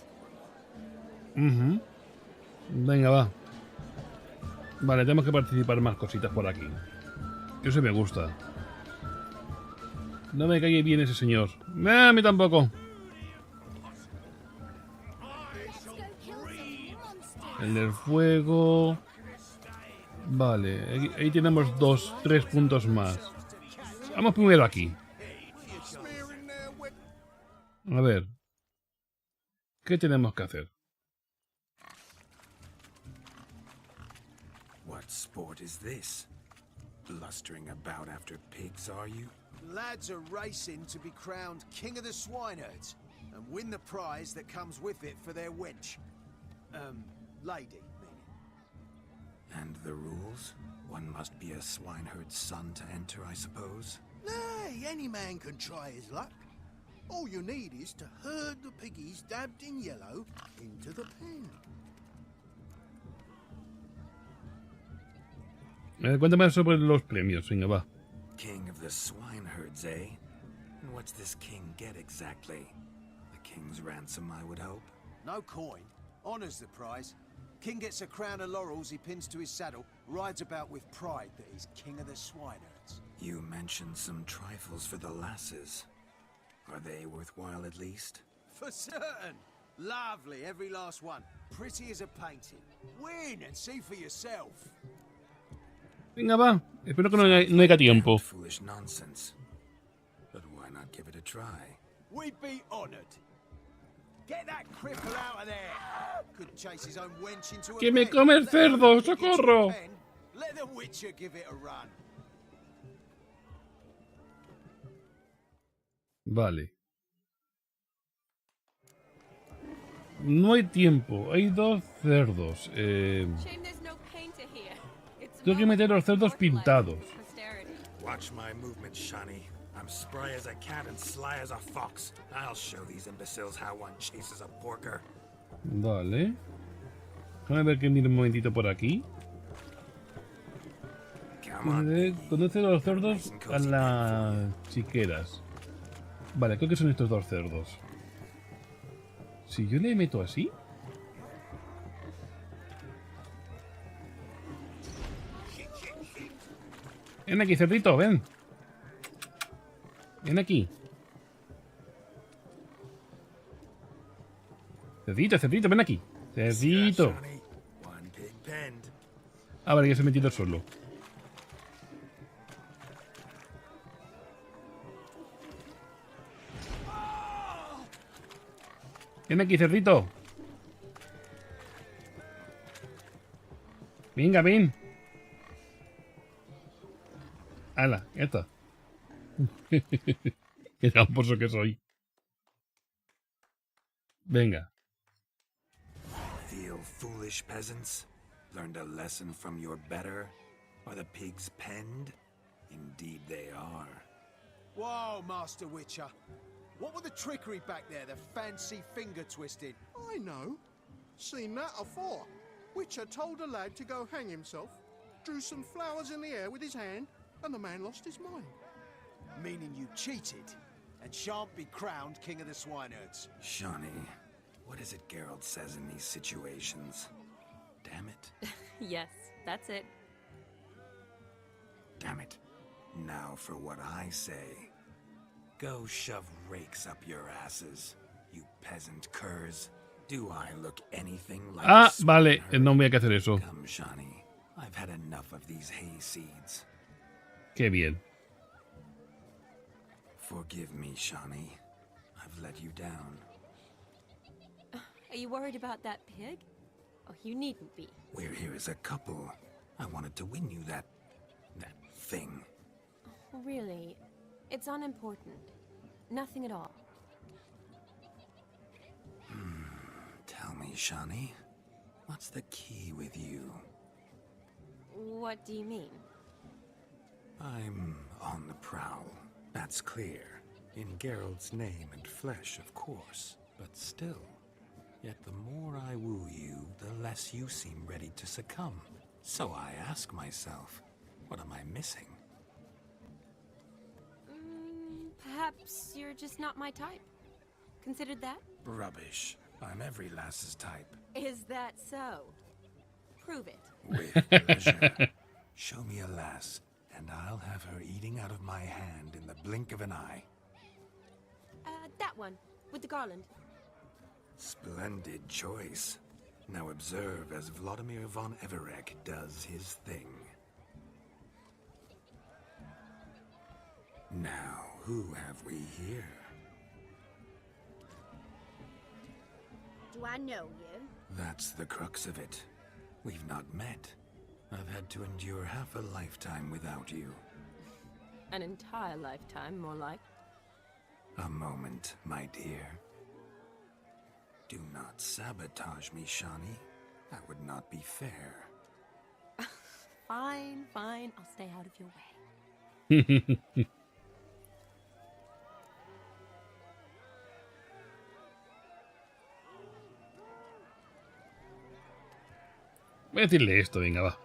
Venga, va. Vale, tenemos que participar más cositas por aquí. Eso me gusta. No me cae bien ese señor. A mí tampoco. El del fuego. Vale, ahí tenemos 3 puntos más. Vamos primero aquí. A ver. ¿Qué tenemos que hacer? What sport is this? Blustering about after pigs, are you? Lads are racing to be crowned King of the Swineherds and win the prize that comes with it for their wench. Lady, meaning. And the rules? One must be a swineherd's son to enter, I suppose? Nay, any man can try his luck. All you need is to herd the piggies dabbed in yellow into the pen. Cuéntame sobre los premios, venga, va. King of the swineherds, eh? And what's this king get exactly? The king's ransom, I would hope? No coin. Honours the prize. King gets a crown of laurels he pins to his saddle, rides about with pride that he's king of the swineherds. You mentioned some trifles for the lasses. Are they worthwhile at least? For certain. Lovely, every last one. Pretty as a painting. Win and see for yourself. Venga, va. Espero que no haya tiempo. Foolish nonsense. But why not give it a try? We'd be honoured. Get that cripple out of there. Could chase his own wench into a ¡Que me pen. come el cerdo! ¡Socorro! Let the Witcher give it a run. Vale. No hay tiempo. Hay 2 cerdos. Tengo que meter los cerdos pintados. Watch my movement, Shani. I'm spry as a cat and sly as a fox. I'll show these imbeciles how one chases a porker. Vale. Déjame ver que mire un momentito por aquí. Conoce a los cerdos a las chiqueras. Vale, creo que son estos 2 cerdos. Si yo le meto así. Ven aquí, cerdito, ven. Ven aquí. Cerdito, ven aquí. Cerdito. Ah, vale, ya se ha metido solo. Ven aquí, cerdito. Venga, ven. ¡Hala! Ya está. Qué tramposo que soy. Venga. Feel foolish, peasants? Learned a lesson from your better? Are the pigs penned? Indeed they are. Whoa, Master Witcher. What were the trickery back there, the fancy finger twisting? I know. Seen that afore. Witcher told a lad to go hang himself, drew some flowers in the air with his hand, and the man lost his mind. Meaning you cheated, and shan't be crowned King of the Swineherds. Shani, what is it Geralt says in these situations? Damn it. Yes, that's it. Damn it. Now for what I say. Go shove rakes up your asses, you peasant curs. Do I look anything like Ah, vale, no voy a hacer eso. Come, Shani. I've had enough of these hayseeds. Qué bien. Forgive me, Shani. I've let you down. Are you worried about that pig? Oh, you needn't be. We're here as a couple. I wanted to win you that thing. Really, it's unimportant. Nothing at all. Shani. What's the key with you? What do you mean? I'm on the prowl. That's clear. In Geralt's name and flesh, of course. But still. Yet the more I woo you, the less you seem ready to succumb. So I ask myself, what am I missing? Perhaps you're just not my type. Considered that? Rubbish. I'm every lass's type. Is that so? Prove it. With pleasure. Show me a lass, and I'll have her eating out of my hand in the blink of an eye. That one, with the garland. Splendid choice. Now observe as Vladimir von Everek does his thing. Now, who have we here? Do I know you? That's the crux of it. We've not met. I've had to endure half a lifetime without you. An entire lifetime, more like. A moment, my dear. Do not sabotage me, Shani. That would not be fair. Fine, fine. I'll stay out of your way. Voy a decirle esto, venga, va.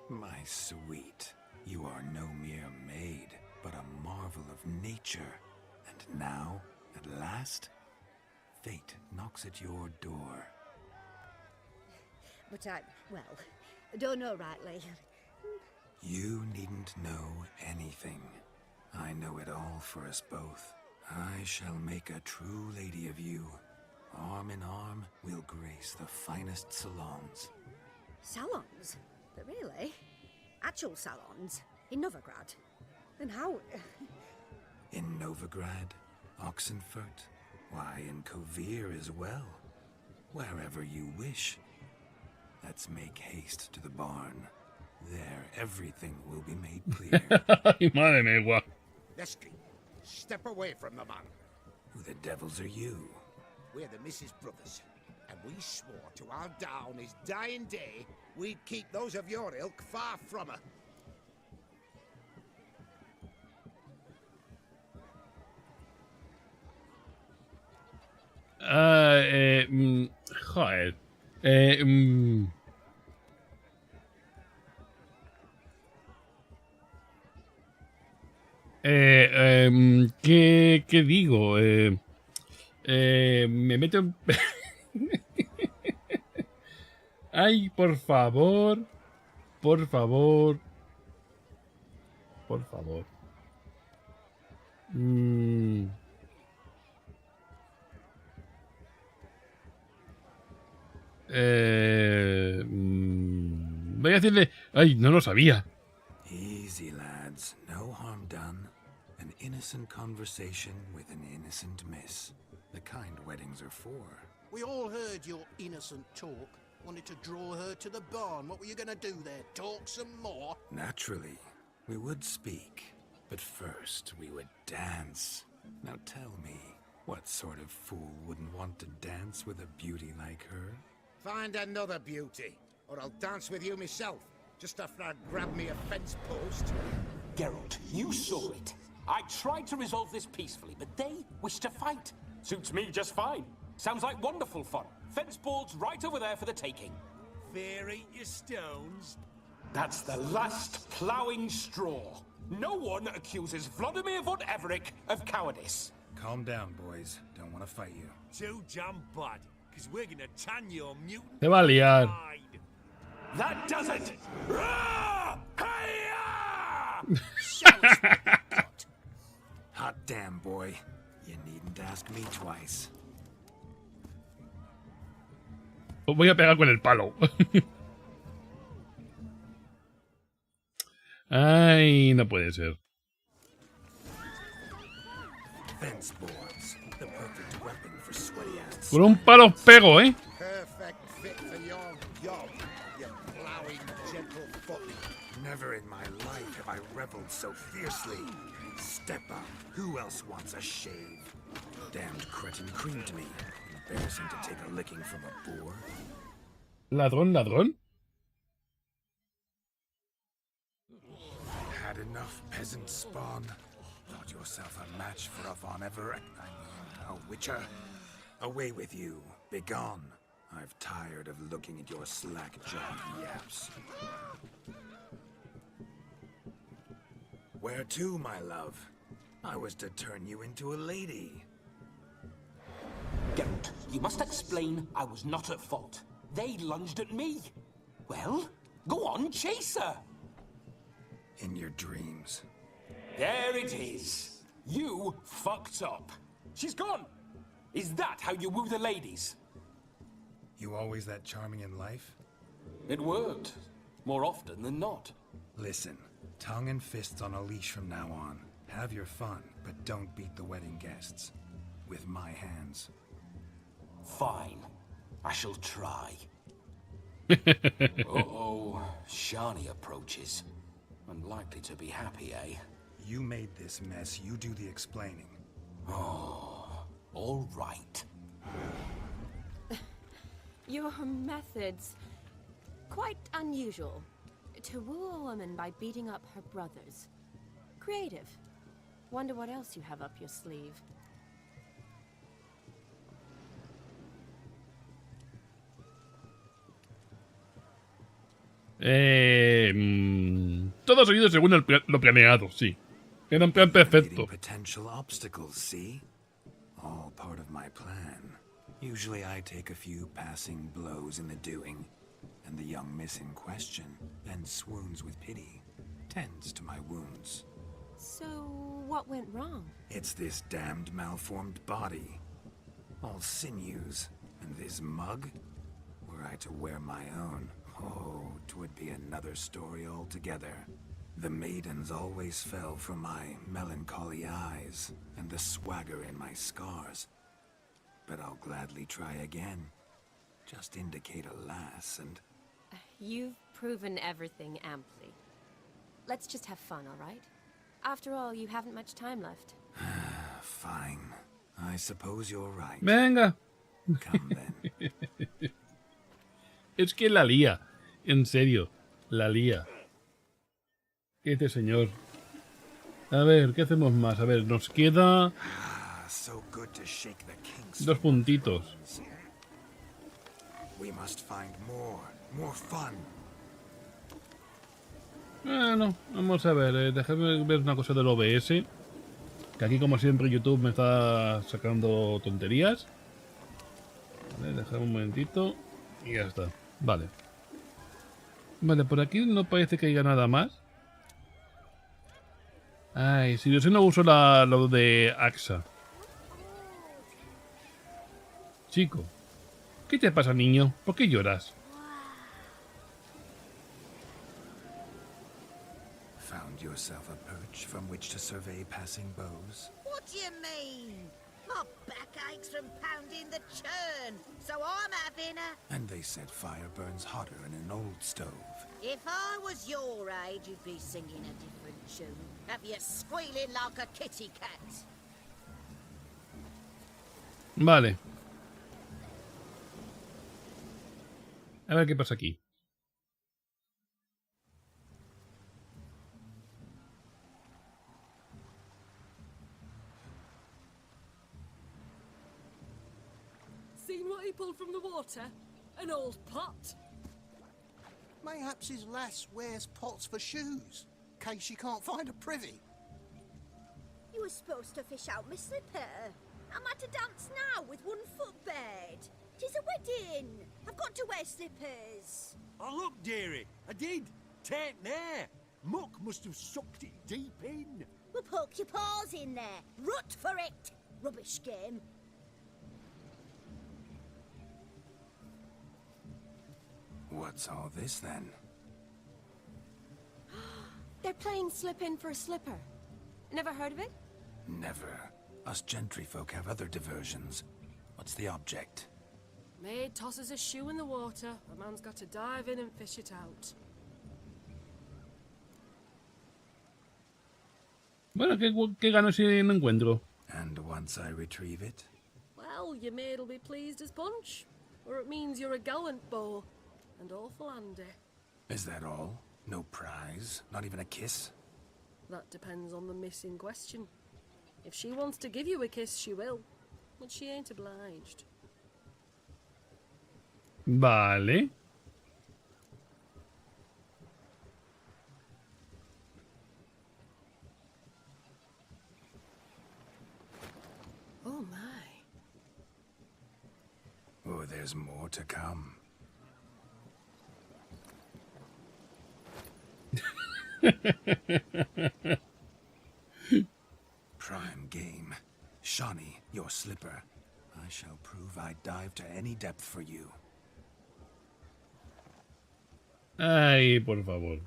My sweet, you are no mere maid, but a marvel of nature. And now, at last, fate knocks at your door. But I don't know rightly. You needn't know anything. I know it all for us both. I shall make a true lady of you. Arm in arm, we'll grace the finest salons. Salons? But really? Actual salons? In Novigrad? And how... In Novigrad, Oxenfurt, why, in Kovir as well. Wherever you wish. Let's make haste to the barn. There, everything will be made clear. Madre mía. Lesky, step away from the man. Who the devils are you? We're the Mrs. Brothers, and we swore to our down his dying day we'd keep those of your ilk far from her. Joder. ¿Qué digo? Me meto en... Ay, por favor. Por favor. Por favor. Voy a decirle... Ay, no lo sabía. Easy, lads. No harm done. An innocent conversation with an innocent miss. The kind weddings are for. We all heard your innocent talk. Wanted to draw her to the barn. What were you gonna do there? Talk some more? Naturally. We would speak. But first, we would dance. Now tell me, what sort of fool wouldn't want to dance with a beauty like her? Find another beauty, or I'll dance with you myself, just after I grab me a fence post. Geralt, you saw it. I tried to resolve this peacefully, but they wish to fight. Suits me just fine. Sounds like wonderful fun. Fence boards right over there for the taking. Fear eat your stones. That's the last ploughing straw. No one accuses Vladimir von Everek of cowardice. Calm down, boys. Don't want to fight you. Too jam bad, because we're gonna tan your mutant Se va a liar. hide. That does it! Rah! Hot damn, boy. You needn't ask me twice. Os voy a pegar con el palo. Ay, no puede ser. Fence boards, the perfect weapon for sweaty ass. Con un palo os pego, ¿eh? Perfect fit for your job, you ploughing gentle foot. Never in my life have I reveled so fiercely. Step up. Who else wants a shave? Damned cretin creamed me. embarrassing to take a licking from a boor. ¿Ladrón, ladrón? Had enough, peasant spawn. Thought yourself a match for a Von Everett. I mean, a witcher. Away with you. Begone. I've tired of looking at your slack-jawed yaps. Where to, my love? I was to turn you into a lady. Geralt, you must explain I was not at fault. They lunged at me. Well, go on, chase her. In your dreams. There it is. You fucked up. She's gone. Is that how you woo the ladies? You always that charming in life? It worked. More often than not. Listen, tongue and fists on a leash from now on. Have your fun, but don't beat the wedding guests. With my hands. Fine. I shall try. Uh-oh. Shani approaches. Unlikely to be happy, eh? You made this mess. You do the explaining. Oh, all right. Your methods... quite unusual. To woo a woman by beating up her brothers. Creative. Wonder what else you have up your sleeve. Todo seguido según lo planeado, sí. Era un plan perfecto. Potential obstacles, see? All part of my plan. Usually I take a few passing blows in the doing, and the young miss in question then swoons with pity, tends to my wounds. So, what went wrong? It's this damned malformed body. All sinews, and this mug? Were I to wear my own, oh, 'twould be another story altogether. The maidens always fell for my melancholy eyes, and the swagger in my scars. But I'll gladly try again. Just indicate a lass and... You've proven everything amply. Let's just have fun, all right? After all, you haven't much time left. Fine. I suppose you're right. Venga. Come then. Es que la lía. En serio. La lía. Este señor. A ver, ¿qué hacemos más? A ver, nos queda... So good to shake the kinks. 2 puntitos. We must find more fun. Bueno, vamos a ver, déjame ver una cosa del OBS. Que aquí, como siempre, YouTube me está sacando tonterías. Vale, déjame un momentito. Y ya está. Vale. Vale, por aquí no parece que haya nada más. Ay, si yo no uso lo de AXA. Chico, ¿qué te pasa, niño? ¿Por qué lloras? Found yourself a perch from which to survey passing bows? What do you mean? My back aches from pounding the churn, so I'm having a... And they said fire burns hotter in an old stove. If I was your age, you'd be singing a different tune. Have you squealing like a kitty cat? Vale. A ver qué pasa aquí. Seen what he pulled from the water? An old pot. Mayhaps his lass wears pots for shoes, in case she can't find a privy. You were supposed to fish out my slipper. I'm at a dance now with one foot bared. 'Tis a wedding. I've got to wear slippers. Oh, look, dearie, I did. Take there. Muck must have sucked it deep in. Well, poke your paws in there. Rut for it. Rubbish game. What's all this then? They're playing slip in for a slipper. Never heard of it? Never. Us gentry folk have other diversions. What's the object? Maid tosses a shoe in the water. A man's got to dive in and fish it out. Bueno, ¿qué gano si no encuentro? And once I retrieve it? Well, well, your maid'll be pleased as punch. Or it means you're a gallant beau. And awful handy. Is that all? No prize? Not even a kiss? That depends on the miss in question. If she wants to give you a kiss, she will. But she ain't obliged. Vale. Oh my. Oh, there's more to come. Prime game. Shawnee, your slipper. I shall prove I'd dive to any depth for you. Ay, por favor.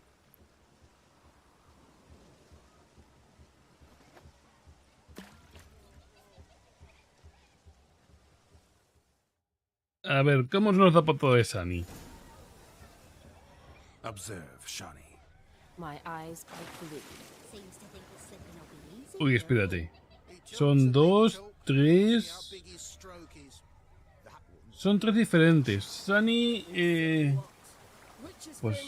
A ver, ¿cómo se nos da por todo de Sunny? Observe, Shawnee. My eyes are glued. Seems to think it's slipping will be easy. Uy, espérate. Son dos, tres... Son tres diferentes. Sunny, pues...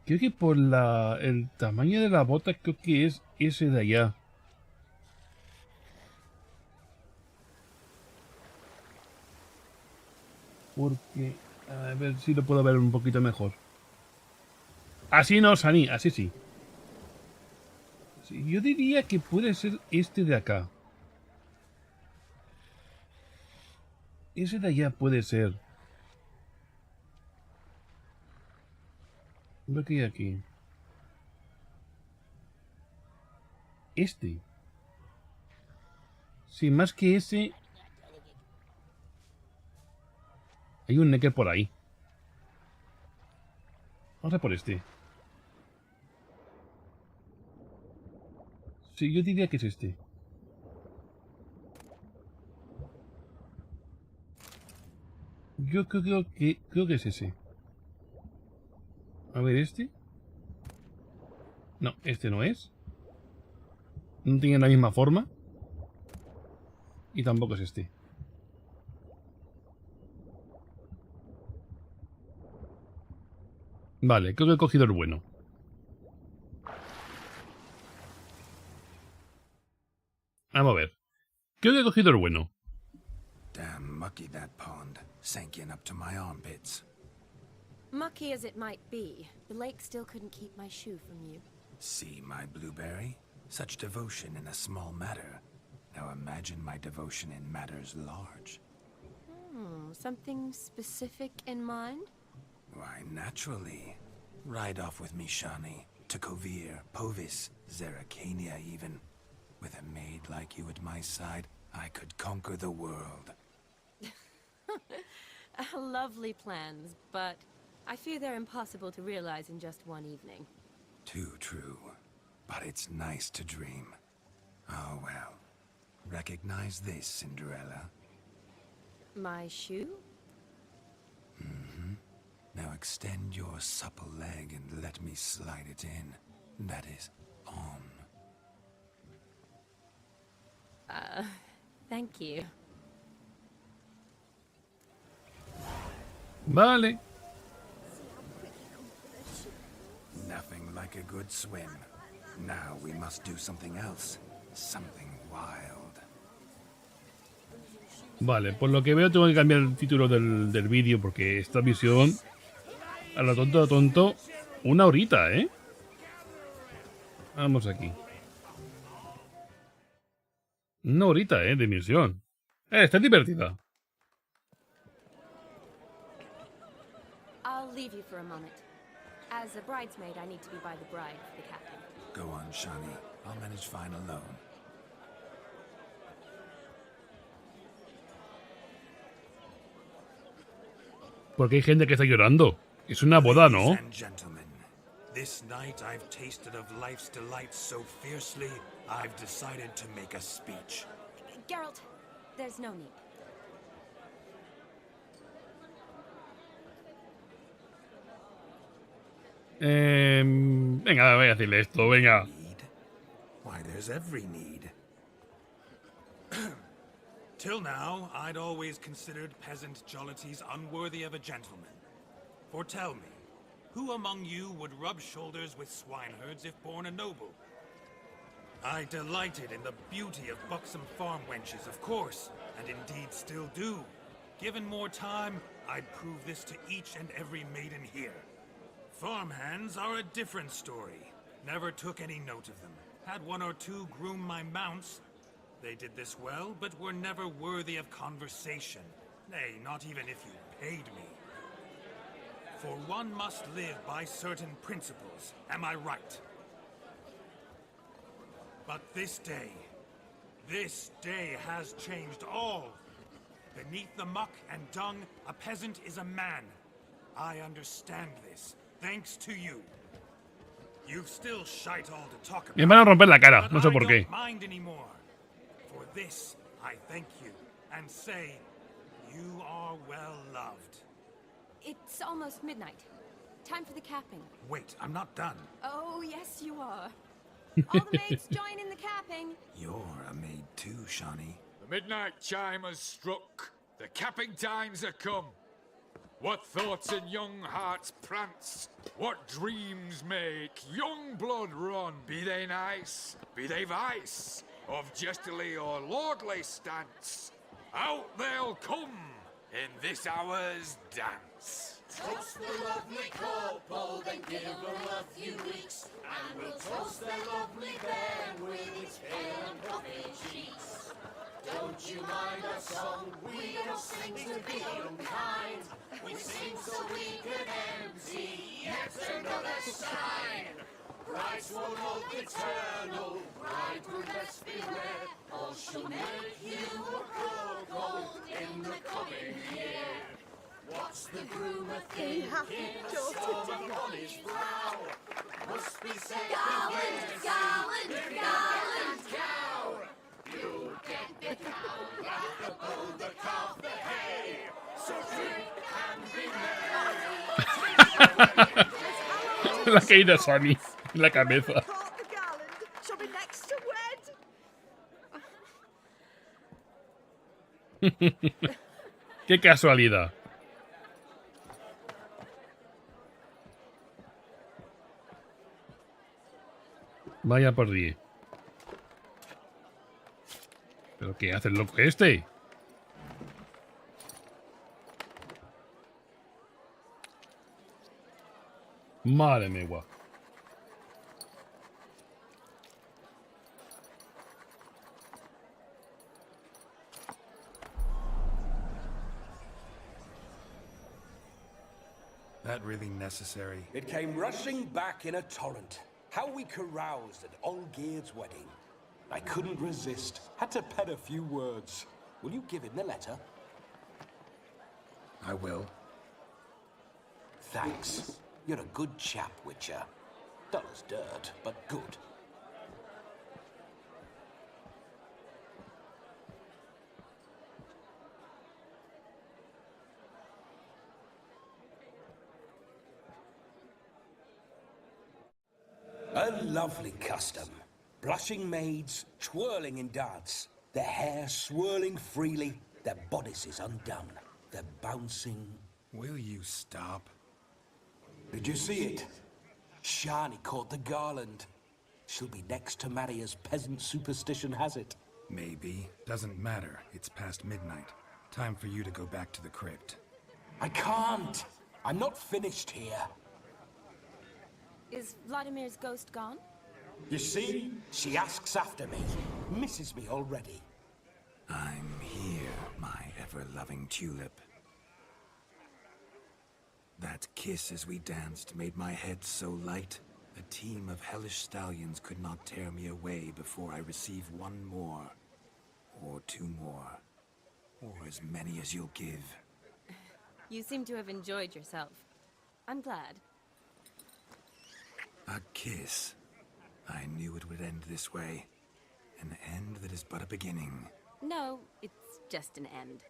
Creo que por el tamaño de la bota, creo que es ese de allá. Porque... A ver si lo puedo ver un poquito mejor. Así no, Sunny, así sí. Sí, yo diría que puede ser este de acá. Ese de allá puede ser. Lo que hay aquí. Este. Sí, más que ese. Hay un necker por ahí. Vamos a por este. Sí, yo diría que es este. Yo creo que es ese. A ver, este. No, este no es. No tiene la misma forma. Y tampoco es este. Vale, creo que he cogido el bueno. Vamos a ver. Creo que he cogido el bueno. Damn mucky that pond. Sank in up to my armpits. Mucky as it might be, the lake still couldn't keep my shoe from you. See my blueberry? Such devotion in a small matter. Now imagine my devotion in matters large. Something specific in mind? Why, naturally. Ride off with me, Shawnee. To Kovir, Povis, Zeracania even. With a maid like you at my side, I could conquer the world. Lovely plans, but I fear they're impossible to realize in just one evening. Too true. But it's nice to dream. Oh well. Recognize this, Cinderella? My shoe? Mm-hmm. Now extend your supple leg and let me slide it in. That is, on. Thank you. Vale. Nothing like a good swim. Now we must do something else. Something wild. Vale, por lo que veo tengo que cambiar el título del vídeo porque esta visión, a lo tonto, una horita, ¿eh? Vamos aquí. Una horita, de misión. Está divertida. I'll leave you for a moment. As a bridesmaid, I need to be by the bride of the captain. Go on, Shawnee. I'll manage fine alone. Porque hay gente que está llorando. Es una boda, ¿no? Ladies and gentlemen, this night I've tasted of life's delights so fiercely, I've decided to make a speech. Geralt, there's no need. Venga, voy a decirle esto, venga. Why, there's every need. Till now, I'd always considered peasant jollities unworthy of a gentleman. For tell me, who among you would rub shoulders with swineherds if born a noble? I delighted in the beauty of buxom farm wenches, of course, and indeed still do. Given more time, I'd prove this to each and every maiden here. Farmhands are a different story. Never took any note of them. Had one or two groom my mounts. They did this well, but were never worthy of conversation. Nay, not even if you paid me. For one must live by certain principles, am I right? But this day has changed all. Beneath the muck and dung, a peasant is a man. I understand this, thanks to you. You've still shite all to talk about. Me van a romper la cara, no sé por qué. Don't mind anymore. For this, I thank you, and say, you are well loved. It's almost midnight. Time for the capping. Wait, I'm not done. Oh, yes, you are. All the maids join in the capping. You're a maid too, Shawnee. The midnight chime has struck. The capping times are come. What thoughts in young hearts prance? What dreams make young blood run? Be they nice, be they vice, of jestily or lordly stance, out they'll come in this hour's dance. Toast the lovely couple, then give them a few weeks, and we'll toast their lovely bed with its pale and puffy cheeks. Don't you mind our song? We don't sing to be unkind. We sing so we can empty yet another sign. Brides won't hold eternal, bridegroom best beware, or she'll make you a poor gold in the coming year. What's the groom a thinking? Storm upon his brow. Must be said Garland, garland, garland, cow. You get the cow, laugh the bull, the calf, the hay. So drink and be merry. La caída Sunny en la cabeza. She'll be next to wed. Qué casualidad. Vaya por 10. ¿Pero qué hace el loco este? Madre mía. That really necessary? It came rushing back in a torrent. How we caroused at Olgierd's wedding. I couldn't resist. Had to pen a few words. Will you give him the letter? I will. Thanks. You're a good chap, Witcher. Dull as dirt, but good. A lovely custom. Blushing maids, twirling in dance, their hair swirling freely, their bodices undone, their bouncing... Will you stop? Did you see it? Shani caught the garland. She'll be next to marry as peasant superstition has it. Maybe. Doesn't matter. It's past midnight. Time for you to go back to the crypt. I can't. I'm not finished here. Is Vladimir's ghost gone? You see? She asks after me. Misses me already. I'm here, my ever-loving tulip. That kiss as we danced made my head so light. A team of hellish stallions could not tear me away before I receive one more. Or two more. Or as many as you'll give. You seem to have enjoyed yourself. I'm glad. A kiss. I knew it would end this way. An end that is but a beginning. No, it's just an end.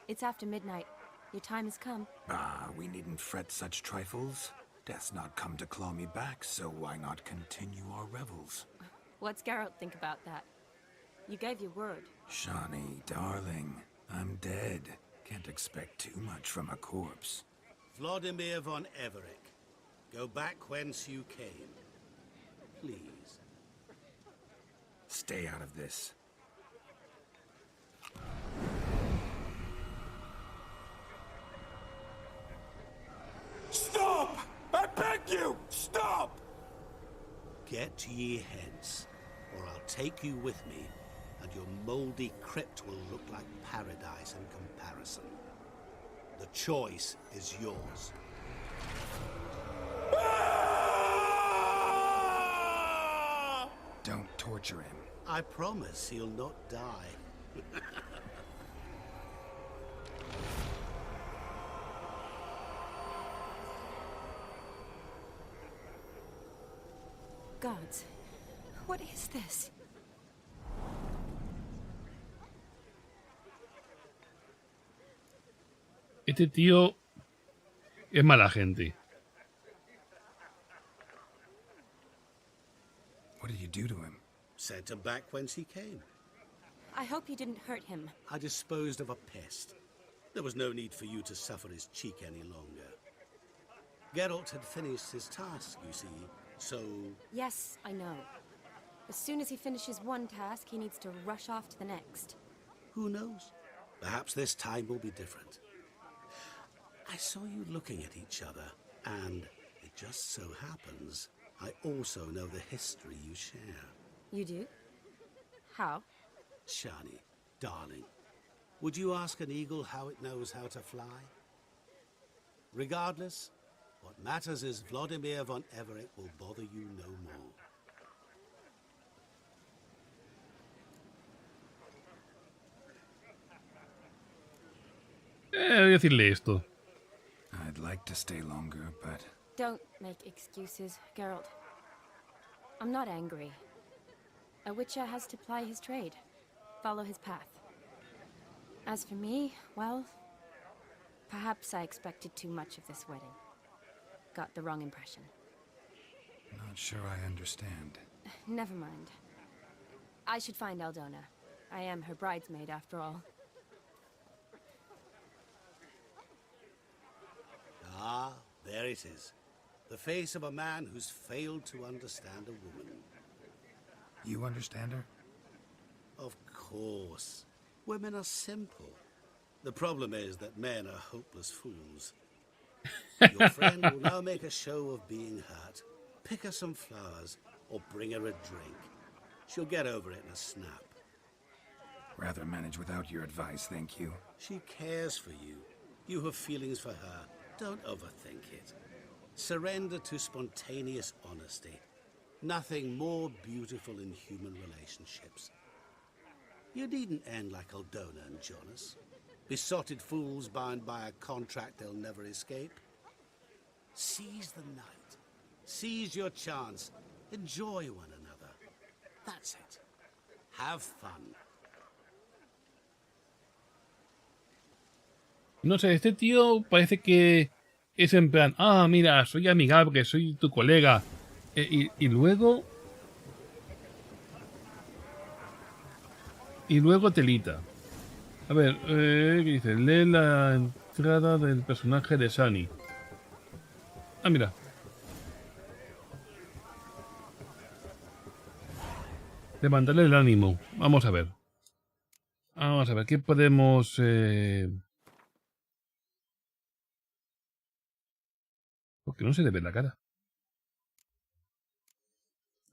It's after midnight. Your time has come. Ah, we needn't fret such trifles. Death's not come to claw me back, so why not continue our revels? What's Geralt think about that? You gave your word. Shawnee, darling, I'm dead. Can't expect too much from a corpse. Vladimir von Everett, go back whence you came. Please. Stay out of this. Stop! I beg you! Stop! Get ye hence, or I'll take you with me, and your mouldy crypt will look like paradise in comparison. The choice is yours. Don't torture him. I promise he'll not die. Gods, what is this? Este tío es mala gente. What did you do to him? Sent him back whence he came. I hope you didn't hurt him. I disposed of a pest. There was no need for you to suffer his cheek any longer. Geralt had finished his task, you see, so... Yes, I know. As soon as he finishes one task, he needs to rush off to the next. Who knows? Perhaps this time will be different. I saw you looking at each other, and it just so happens I also know the history you share. You do? How? Shani, darling, would you ask an eagle how it knows how to fly? Regardless, what matters is Vladimir von Everett will bother you no more. Voy a decirle esto. I'd like to stay longer, but... Don't make excuses, Geralt. I'm not angry. A witcher has to ply his trade, follow his path. As for me, well, perhaps I expected too much of this wedding. Got the wrong impression. Not sure I understand. Never mind. I should find Aldona. I am her bridesmaid, after all. Ah, there it is. The face of a man who's failed to understand a woman. You understand her? Of course. Women are simple. The problem is that men are hopeless fools. Your friend will now make a show of being hurt. Pick her some flowers, or bring her a drink. She'll get over it in a snap. Rather manage without your advice, thank you. She cares for you. You have feelings for her. Don't overthink it. Surrender to spontaneous honesty. Nothing more beautiful in human relationships. You needn't end like Aldona and Jonas. Besotted fools bound by a contract they'll never escape. Seize the night. Seize your chance. Enjoy one another. That's it. Have fun. No sé, este tío parece que es en plan, ah, mira, soy amigable, soy tu colega. Y luego... Y luego telita. A ver, ¿qué dice? Lee la entrada del personaje de Sunny. Ah, mira. Levantarle el ánimo. Vamos a ver. Vamos a ver, ¿qué podemos... Porque no se le ve la cara.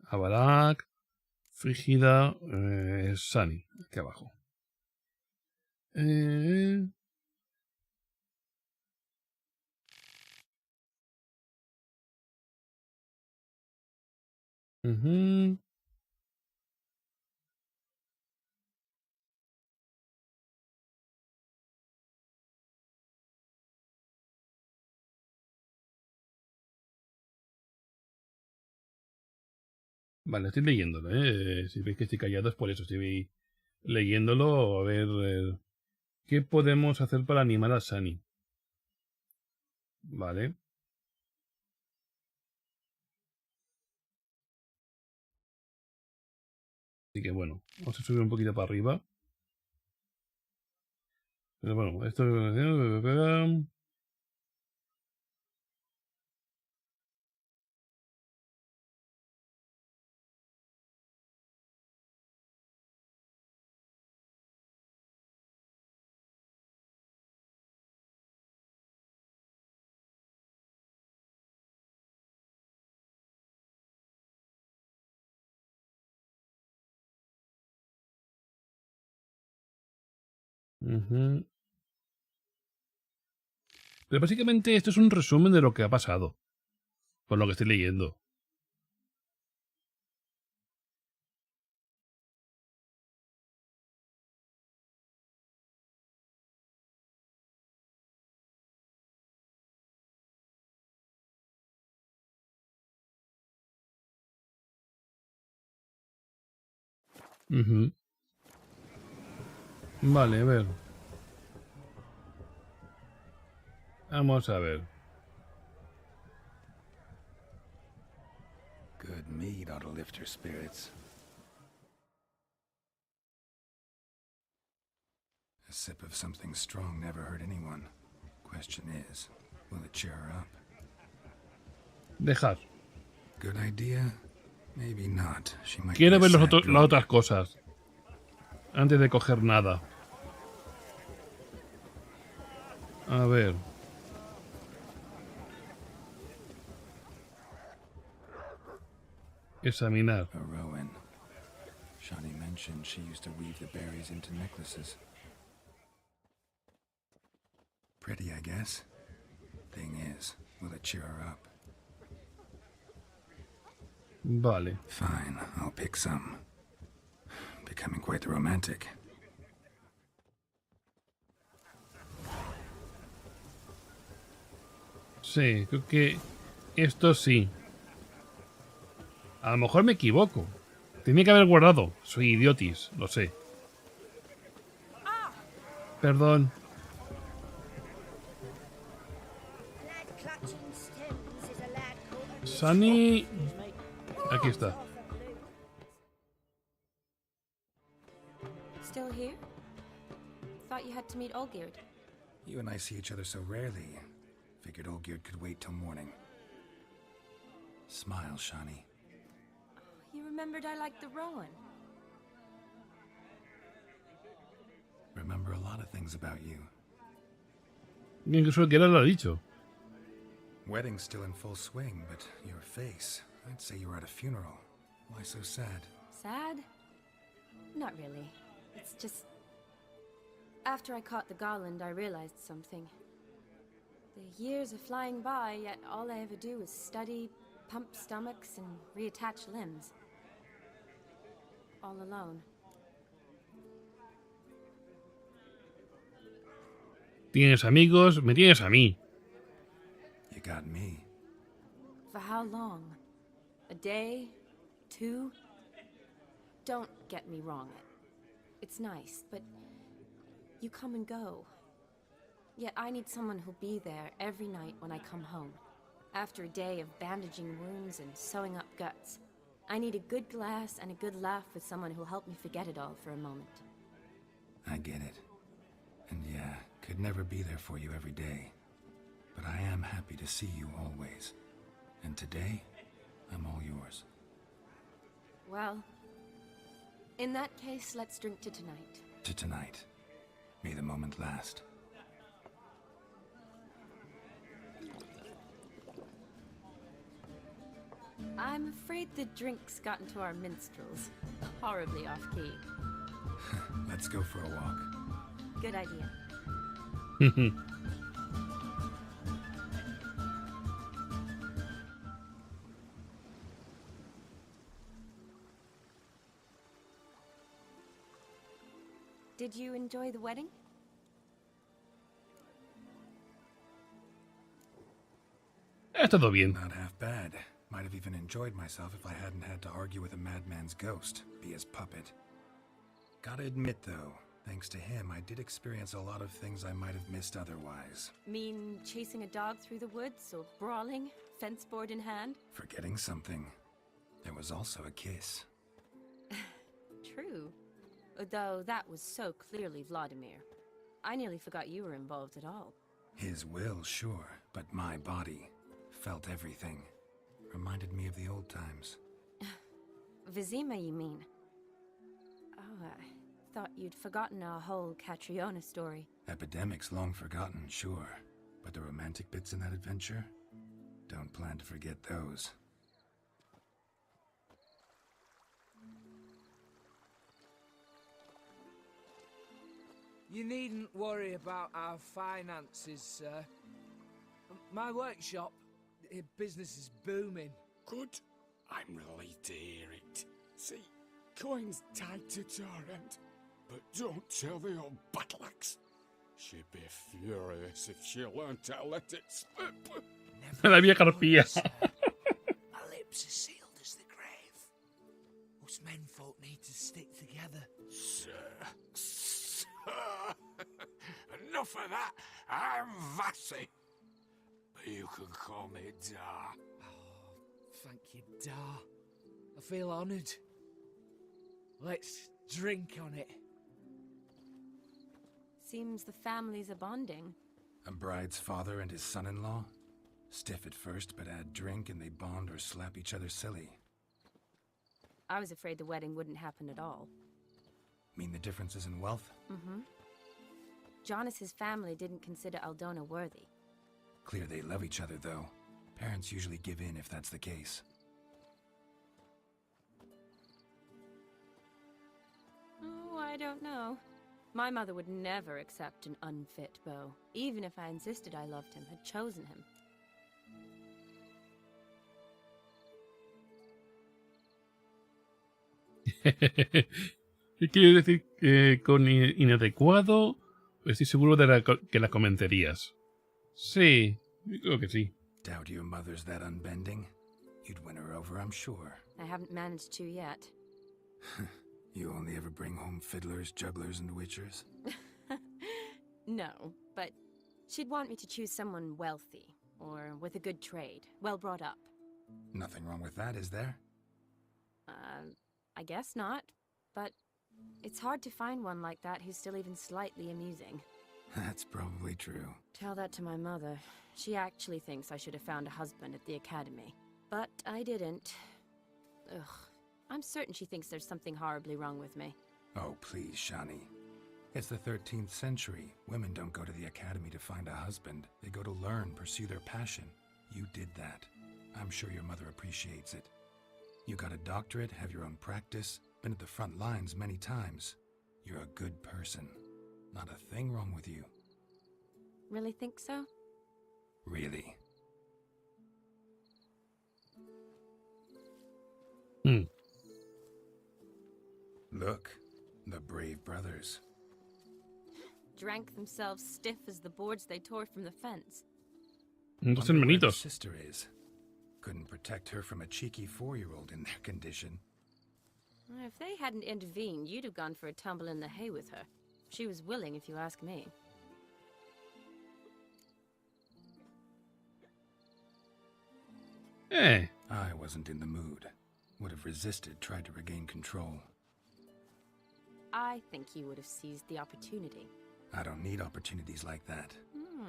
Abarak, Frígida, Sunny, aquí abajo. Vale, estoy leyéndolo, si veis que estoy callado es por eso, estoy leyéndolo, a ver qué podemos hacer para animar a Sunny. Vale. Así que bueno, vamos a subir un poquito para arriba. Pero bueno, esto... Pero básicamente esto es un resumen de lo que ha pasado. Por lo que estoy leyendo. Vale, a ver. Vamos a ver. Good mead ought to lift your spirits. A sip of something strong never hurt anyone. Question is, will it cheer her up? Dejar. Good idea? Maybe not. She might Quiero be a ver sad las drunk. otras cosas. Antes de coger nada. A ver. Examinar. A Rowan. Shani mentioned she used to weave the berries into necklaces. Pretty, I guess. Thing is, will it cheer her up? Vale. Fine, I'll pick some. Becoming quite the romantic. Sí, creo que esto sí. A lo mejor me equivoco. Tenía que haber guardado. Soy idiotis, lo sé. Perdón. Sunny... Aquí está. Still here? Thought you had to meet Olgierd. You and I see each other so rarely. Figured Olgierd could wait till morning. Smile, Shani. You remembered I liked the Rowan. Remember a lot of things about you. Incluso que lo ha dicho. Wedding's still in full swing, but your face, I'd say you were at a funeral. Why so sad? Sad? Not really. It's just... After I caught the garland, I realized something. The years are flying by, yet all I ever do is study, pump stomachs, and reattach limbs. All alone. Tienes amigos, me tienes a mí. You got me. For how long? A day? 2? Don't get me wrong. It's nice, but you come and go. Yet I need someone who'll be there every night when I come home. After a day of bandaging wounds and sewing up guts. I need a good glass and a good laugh with someone who'll help me forget it all for a moment. I get it. And yeah, could never be there for you every day. But I am happy to see you always. And today, I'm all yours. Well, in that case, let's drink to tonight. To tonight. May the moment last. I'm afraid the drinks got into our minstrels. Horribly off-key. Let's go for a walk. Good idea. Did you enjoy the wedding? Todo bien. Not half bad. Might have even enjoyed myself if I hadn't had to argue with a madman's ghost, be his puppet. Gotta admit, though, thanks to him, I did experience a lot of things I might have missed otherwise. Mean chasing a dog through the woods, or brawling, fence board in hand? Forgetting something. There was also a kiss. true. Though that was so clearly Vladimir. I nearly forgot you were involved at all. His will, sure, but my body felt everything. Reminded me of the old times. Vizima, you mean? Oh, I thought you'd forgotten our whole Catriona story. Epidemics long forgotten, sure. But the romantic bits in that adventure? Don't plan to forget those. You needn't worry about our finances, sir. My workshop, business is booming. Good. I'm relieved to hear it. See, coin's tied to Torrent, but don't tell the old battle-axe. She'd be furious if she learned to let it slip. La vieja arpía. My lips are sealed as the grave. Us menfolk need to stick together. Sir. Enough of that. I'm Vassy. But you can call me Dar. Oh, thank you, Dar. I feel honoured. Let's drink on it. Seems the families are bonding. A bride's father and his son-in-law? Stiff at first, but add drink and they bond or slap each other silly. I was afraid the wedding wouldn't happen at all. Mean the differences in wealth? Mm-hmm. Jonas's family didn't consider Aldona worthy. Clear they love each other, though. Parents usually give in if that's the case. Oh, I don't know. My mother would never accept an unfit beau, even if I insisted I loved him, had chosen him. ¿Qué quiere decir con inadecuado? Estoy seguro de que la comentarías. Sí, yo creo que sí. Doubt your mother's that unbending? You'd win her over, I'm sure. I haven't managed to yet. You only ever bring home fiddlers, jugglers, and witchers? No, but she'd want me to choose someone wealthy, or with a good trade, well brought up. Nothing wrong with that, is there? I guess not, but it's hard to find one like that who's still even slightly amusing. That's probably true. Tell that to my mother. She actually thinks I should have found a husband at the academy. But I didn't. Ugh. I'm certain she thinks there's something horribly wrong with me. Oh, please, Shani. It's the 13th century. Women don't go to the academy to find a husband. They go to learn, pursue their passion. You did that. I'm sure your mother appreciates it. You got a doctorate, have your own practice, been at the front lines many times. You're a good person. Not a thing wrong with you. Really think so? Really. Look, the brave brothers. Drank themselves stiff as the boards they tore from the fence. Dos hermanitos. Sister is. Couldn't protect her from a cheeky 4-year-old in their condition. If they hadn't intervened, you'd have gone for a tumble in the hay with her. She was willing, if you ask me. Hey. I wasn't in the mood. Would have resisted, tried to regain control. I think you would have seized the opportunity. I don't need opportunities like that.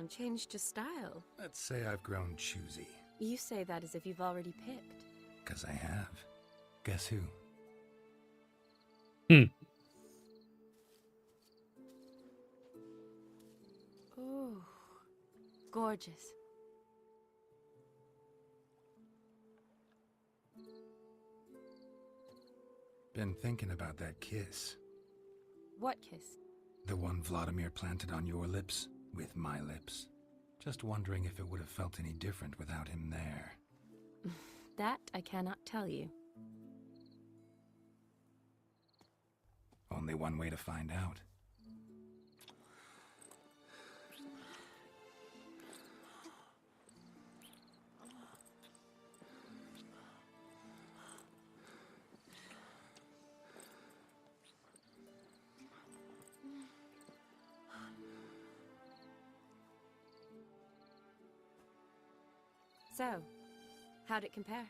Changed your style. Let's say I've grown choosy. You say that as if you've already picked. 'Cause I have. Guess who? Oh, gorgeous. Been thinking about that kiss. What kiss? The one Vladimir planted on your lips, with my lips. Just wondering if it would have felt any different without him there. That I cannot tell you. Only one way to find out. So, how'd it compare?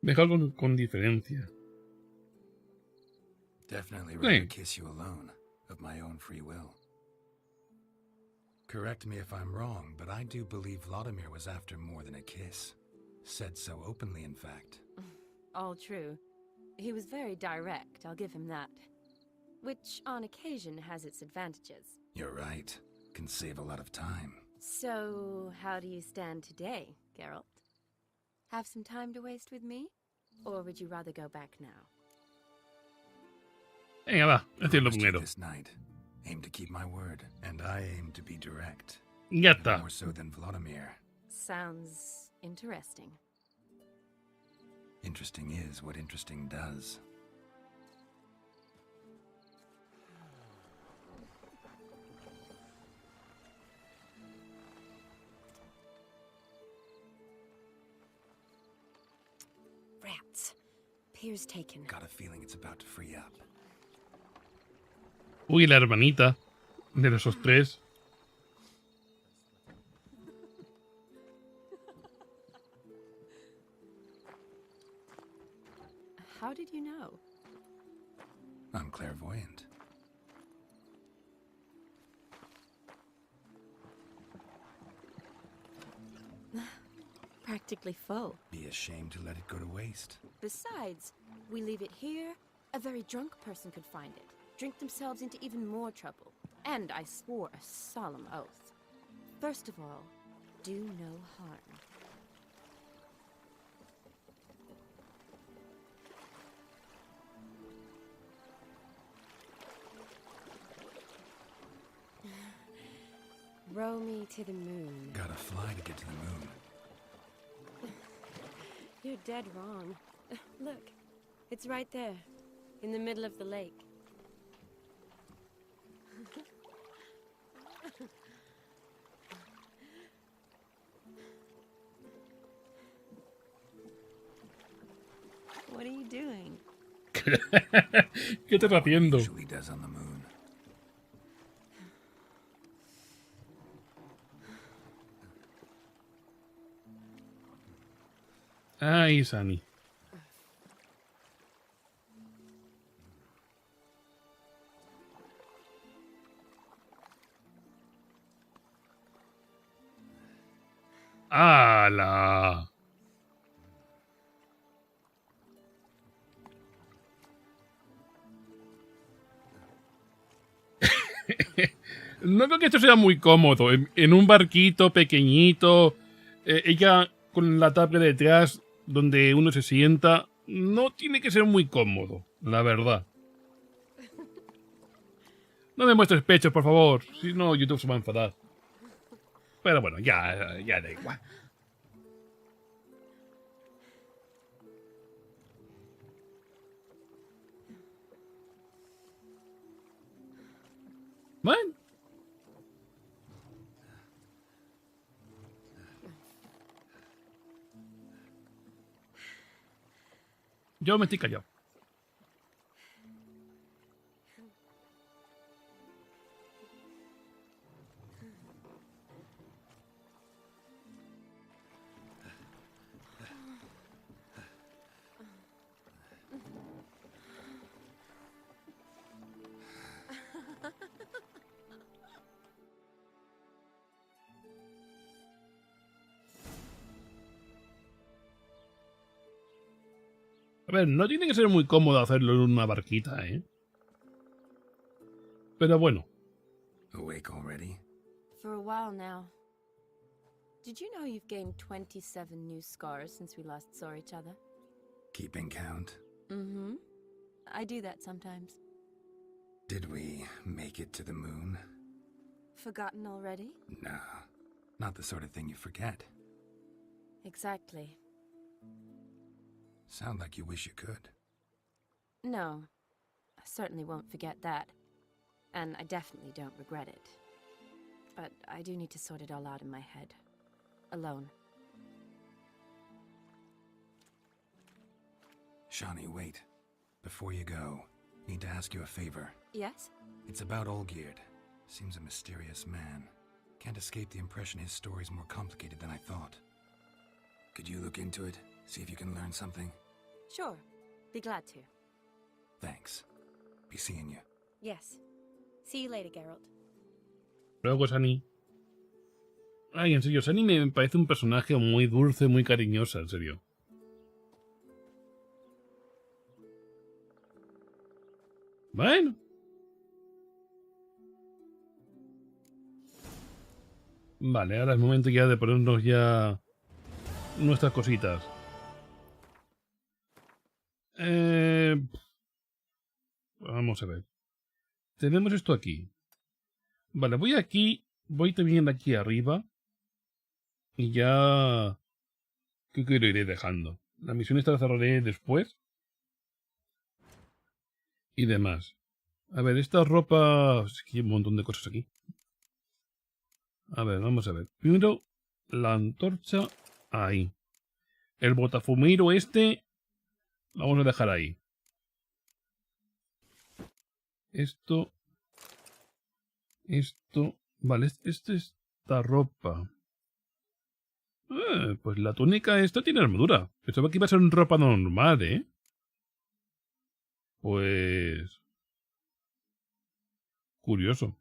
Mejor con diferencia. Definitely rather kiss you alone, of my own free will. Correct me if I'm wrong, but I do believe Vladimir was after more than a kiss. Said so openly, in fact. All true. He was very direct, I'll give him that. Which, on occasion, has its advantages. You're right. Can save a lot of time. So, how do you stand today, Geralt? Have some time to waste with me? Or would you rather go back now? Venga, va, decirlo primero. This night. Aim to keep my word, and I aim to be direct. Ya está. More so than Vladimir. Sounds interesting. Interesting is what interesting does. Rats. Pier's taken. Got a feeling it's about to free up. Uy, la hermanita de esos tres. How did you know? I'm clairvoyant. Practically full. Be ashamed to let it go to waste. Besides, we leave it here, a very drunk person could find it, drink themselves into even more trouble. And I swore a solemn oath. First of all, do no harm. Row me to the moon. Gotta fly to get to the moon. You're dead wrong. Look, it's right there, in the middle of the lake. What are you doing? ¿Qué estás haciendo? Usually does on the moon. Ay, Sani. ¡Hala! No creo que esto sea muy cómodo. En un barquito pequeñito, ella con la tabla detrás, donde uno se sienta, no tiene que ser muy cómodo, la verdad. No me muestres pechos, por favor. Si no, YouTube se va a enfadar. Pero bueno, ya da igual. Bueno. Yo me estoy callado. A ver, no tiene que ser muy cómodo hacerlo en una barquita, ¿eh? Pero bueno. Awake already? For a while now. Did you know you've gained 27 new scars since we last saw each other? Keeping count? Mm-hmm. I do that sometimes. Did we make it to the moon? Forgotten already? No, not the sort of thing you forget. Exactly. Sound like you wish you could. No, I certainly won't forget that. And I definitely don't regret it. But I do need to sort it all out in my head. Alone. Shani, wait. Before you go, need to ask you a favor. Yes? It's about Olgierd. Seems a mysterious man. Can't escape the impression his story's more complicated than I thought. Could you look into it? See if you can learn something? Sure. Be glad to. Thanks. Be seeing you. Yes. See you later, Geralt. Luego Sani. Ay, en serio, Sani me parece un personaje muy dulce, muy cariñosa, en serio. Bueno. Vale, ahora es momento ya de ponernos ya nuestras cositas. Vamos a ver. Tenemos esto aquí. Vale, voy aquí. Voy también aquí arriba. Y ya... ¿Qué lo iré dejando? La misión esta la cerraré después. Y demás. A ver, esta ropa... Es que hay un montón de cosas aquí. A ver, vamos a ver. Primero, la antorcha ahí. El botafumeiro este... Lo vamos a dejar ahí. Esto... Vale, esta ropa. Pues la túnica esta tiene armadura. Pensaba que iba a ser ropa normal, ¿eh? Pues... Curioso.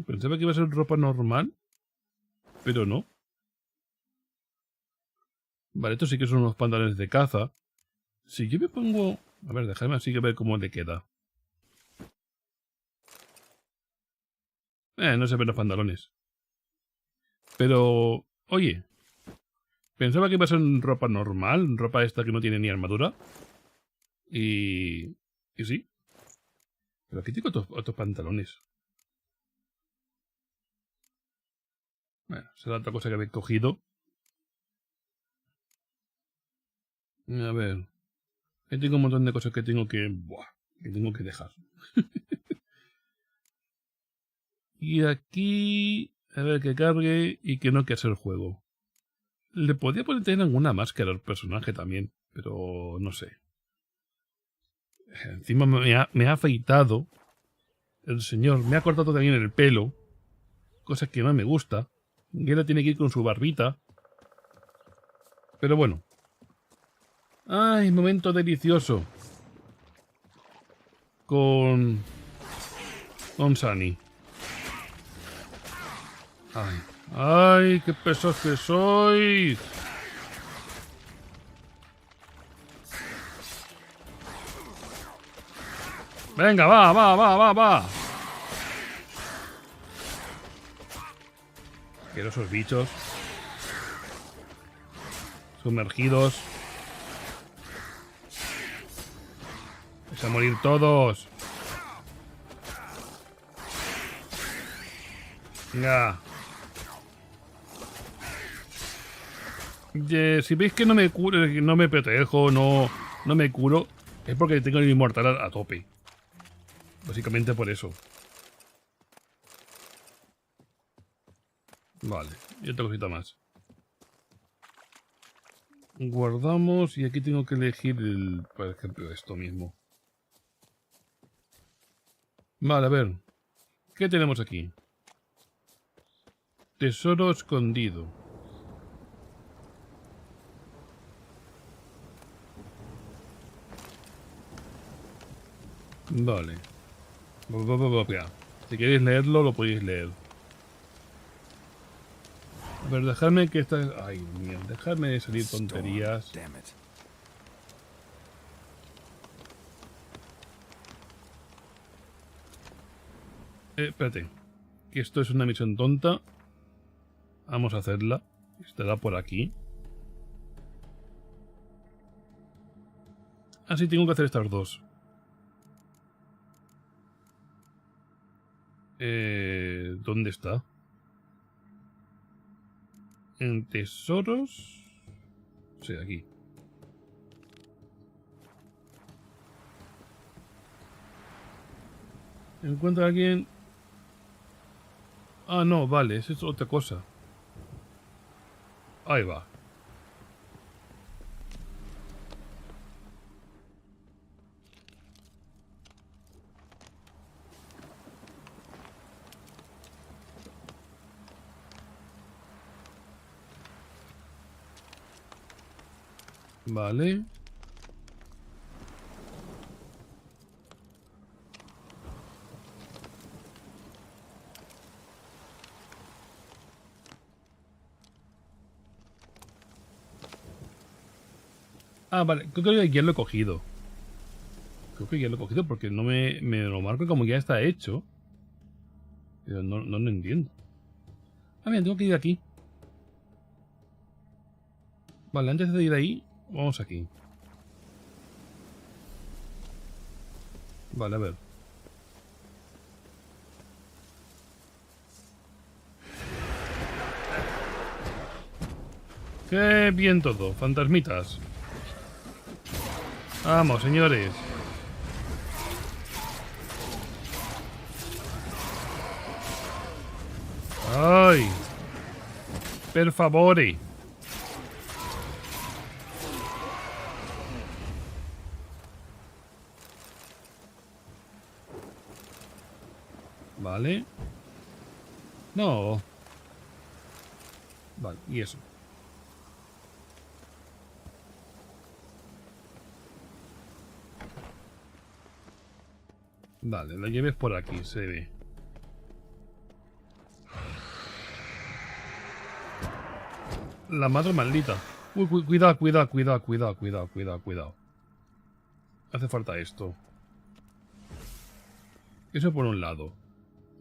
Pensaba que iba a ser ropa normal. Pero no. Vale, estos sí que son unos pantalones de caza. Si yo me pongo... A ver, déjame así que ver cómo le queda. No se ven los pantalones. Pero... Oye. Pensaba que iba a ser ropa normal. Ropa esta que no tiene ni armadura. Y sí. Pero aquí tengo otros pantalones. Bueno, será otra cosa que habéis cogido. A ver. Aquí tengo un montón de cosas que tengo que... que tengo que dejar. Y aquí... A ver, que cargue y que no que hacer el juego. Le podría poner tener alguna máscara al personaje también. Pero no sé. Encima me ha afeitado. El señor me ha cortado también el pelo. Cosa que no me gusta. Y ahora tiene que ir con su barbita. Pero bueno. Ay, momento delicioso. Con Sunny. Ay, ay, qué pesos que sois. Venga, va. Quiero esos bichos. Sumergidos. Vais a morir todos. Venga. Si veis que no me curo, no me protejo, no me curo, es porque tengo el inmortal a tope. Básicamente por eso. Vale, y otra cosita más. Guardamos y aquí tengo que elegir por ejemplo, esto mismo. Vale, a ver. ¿Qué tenemos aquí? Tesoro escondido. Vale. Si queréis leerlo, lo podéis leer. A ver, dejadme que esta... Ay, Dios mío, dejadme de salir tonterías. Espérate. Que esto es una misión tonta. Vamos a hacerla. Estará por aquí. Ah, sí, tengo que hacer estas dos. ¿Dónde está? En tesoros... Sí, aquí. Encuentra a alguien... Ah, no, vale, esa es otra cosa. Ahí va. Vale. Ah, vale. Creo que ya lo he cogido. Creo que ya lo he cogido porque no me lo marco como ya está hecho. Pero no lo entiendo. Ah, mira, tengo que ir aquí. Vale, antes de ir ahí, vamos aquí. Vale, a ver. Qué bien todo, fantasmitas. Vamos, señores. Ay. Per favore. Vale. No. Vale, y eso. Vale, la lleves por aquí, se ve. La madre maldita. Uy, cuidado, cuidado, cuidado, cuidado, cuidado, cuidado, cuidado. Hace falta esto. Eso por un lado.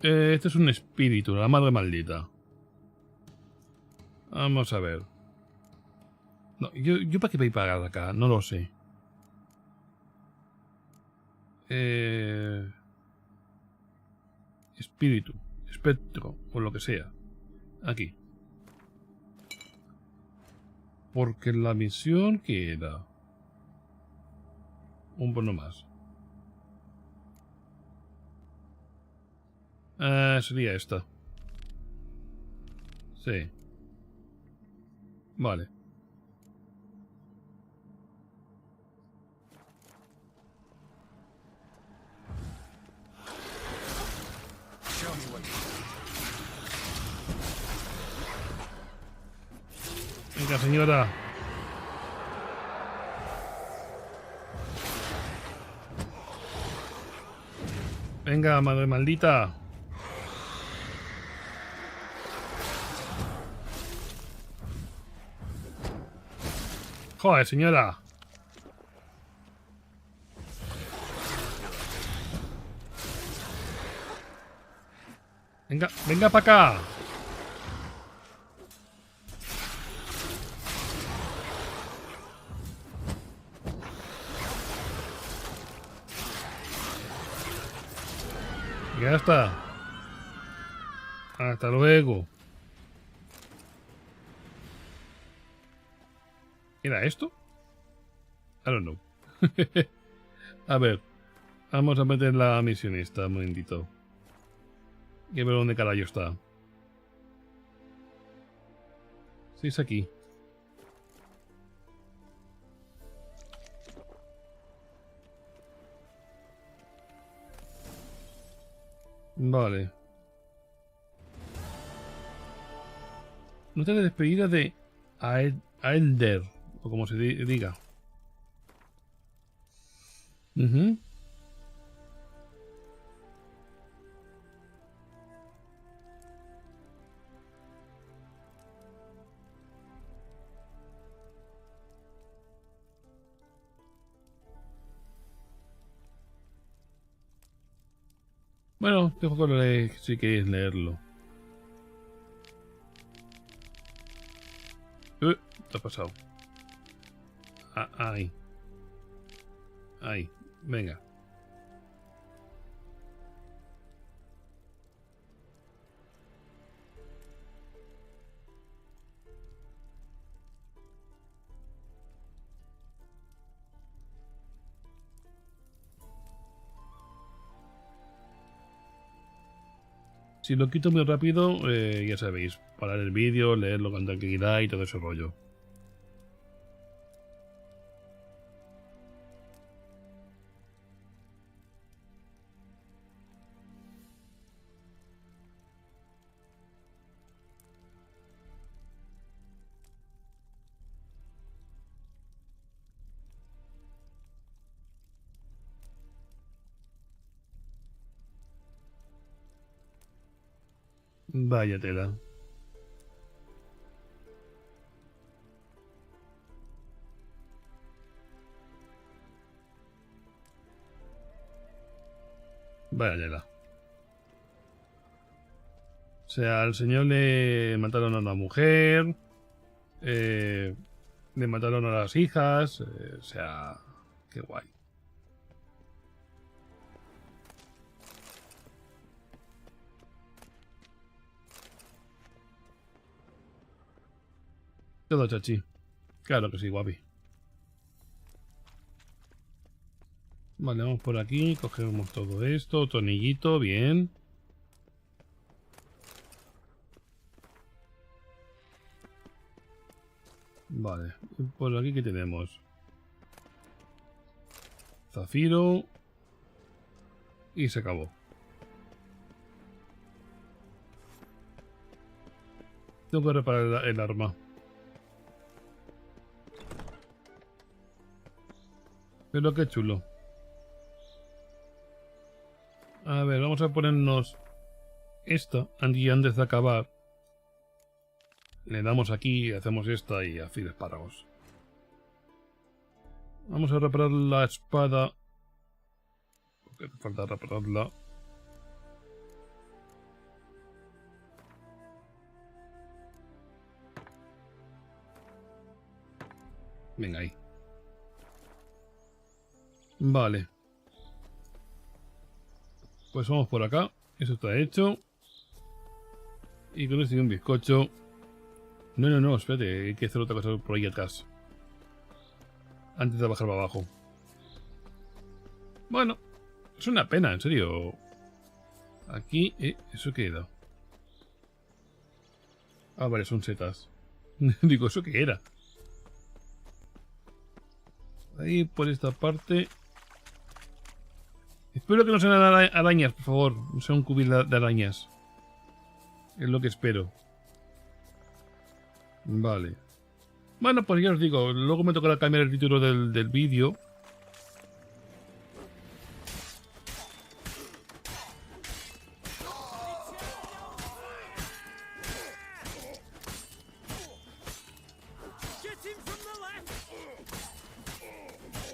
Este es un espíritu, la madre maldita. Vamos a ver. No, yo para qué voy a pagar acá, no lo sé. Espíritu, espectro, o lo que sea. Aquí. Porque la misión que era un bono más. Sería esta. Sí. Vale. Venga, señora. Venga, madre maldita. Joder, señora. Venga, venga para acá. Ya está. Hasta luego. ¿Era esto? I don't know. A ver. Vamos a meter la misión esta, un momentito. Y a ver dónde carajo está. Sí, es aquí. Vale. Nota de despedida de Aelder, o como se diga. Bueno, dejo con si queréis leerlo. ¿Qué ha pasado? Ahí. Ahí. Venga. Si lo quito muy rápido, ya sabéis, parar el vídeo, leerlo con tranquilidad y todo ese rollo. Vaya tela. Vaya tela. O sea, al señor le mataron a una mujer, le mataron a las hijas, o sea, qué guay. Todo chachi. Claro que sí, guapi. Vale, vamos por aquí, cogemos todo esto, tornillito, bien. Vale, por aquí ¿qué tenemos? Zafiro. Y se acabó. Tengo que reparar el arma. Pero qué chulo. A ver, vamos a ponernos esta antes de acabar. Le damos aquí, hacemos esta y así de espárragos. Vamos a reparar la espada. Porque hace falta repararla. Venga ahí. Vale. Pues vamos por acá. Eso está hecho. Y con esto y un bizcocho. No, espérate. Hay que hacer otra cosa por ahí atrás. Antes de bajar para abajo. Bueno. Es una pena, en serio. Aquí... ¿eso qué era? Ah, vale, son setas. Digo, ¿eso qué era? Ahí, por esta parte... Espero que no sean arañas, por favor. No sea un cubil de arañas. Es lo que espero. Vale. Bueno, pues ya os digo. Luego me tocará cambiar el título del vídeo.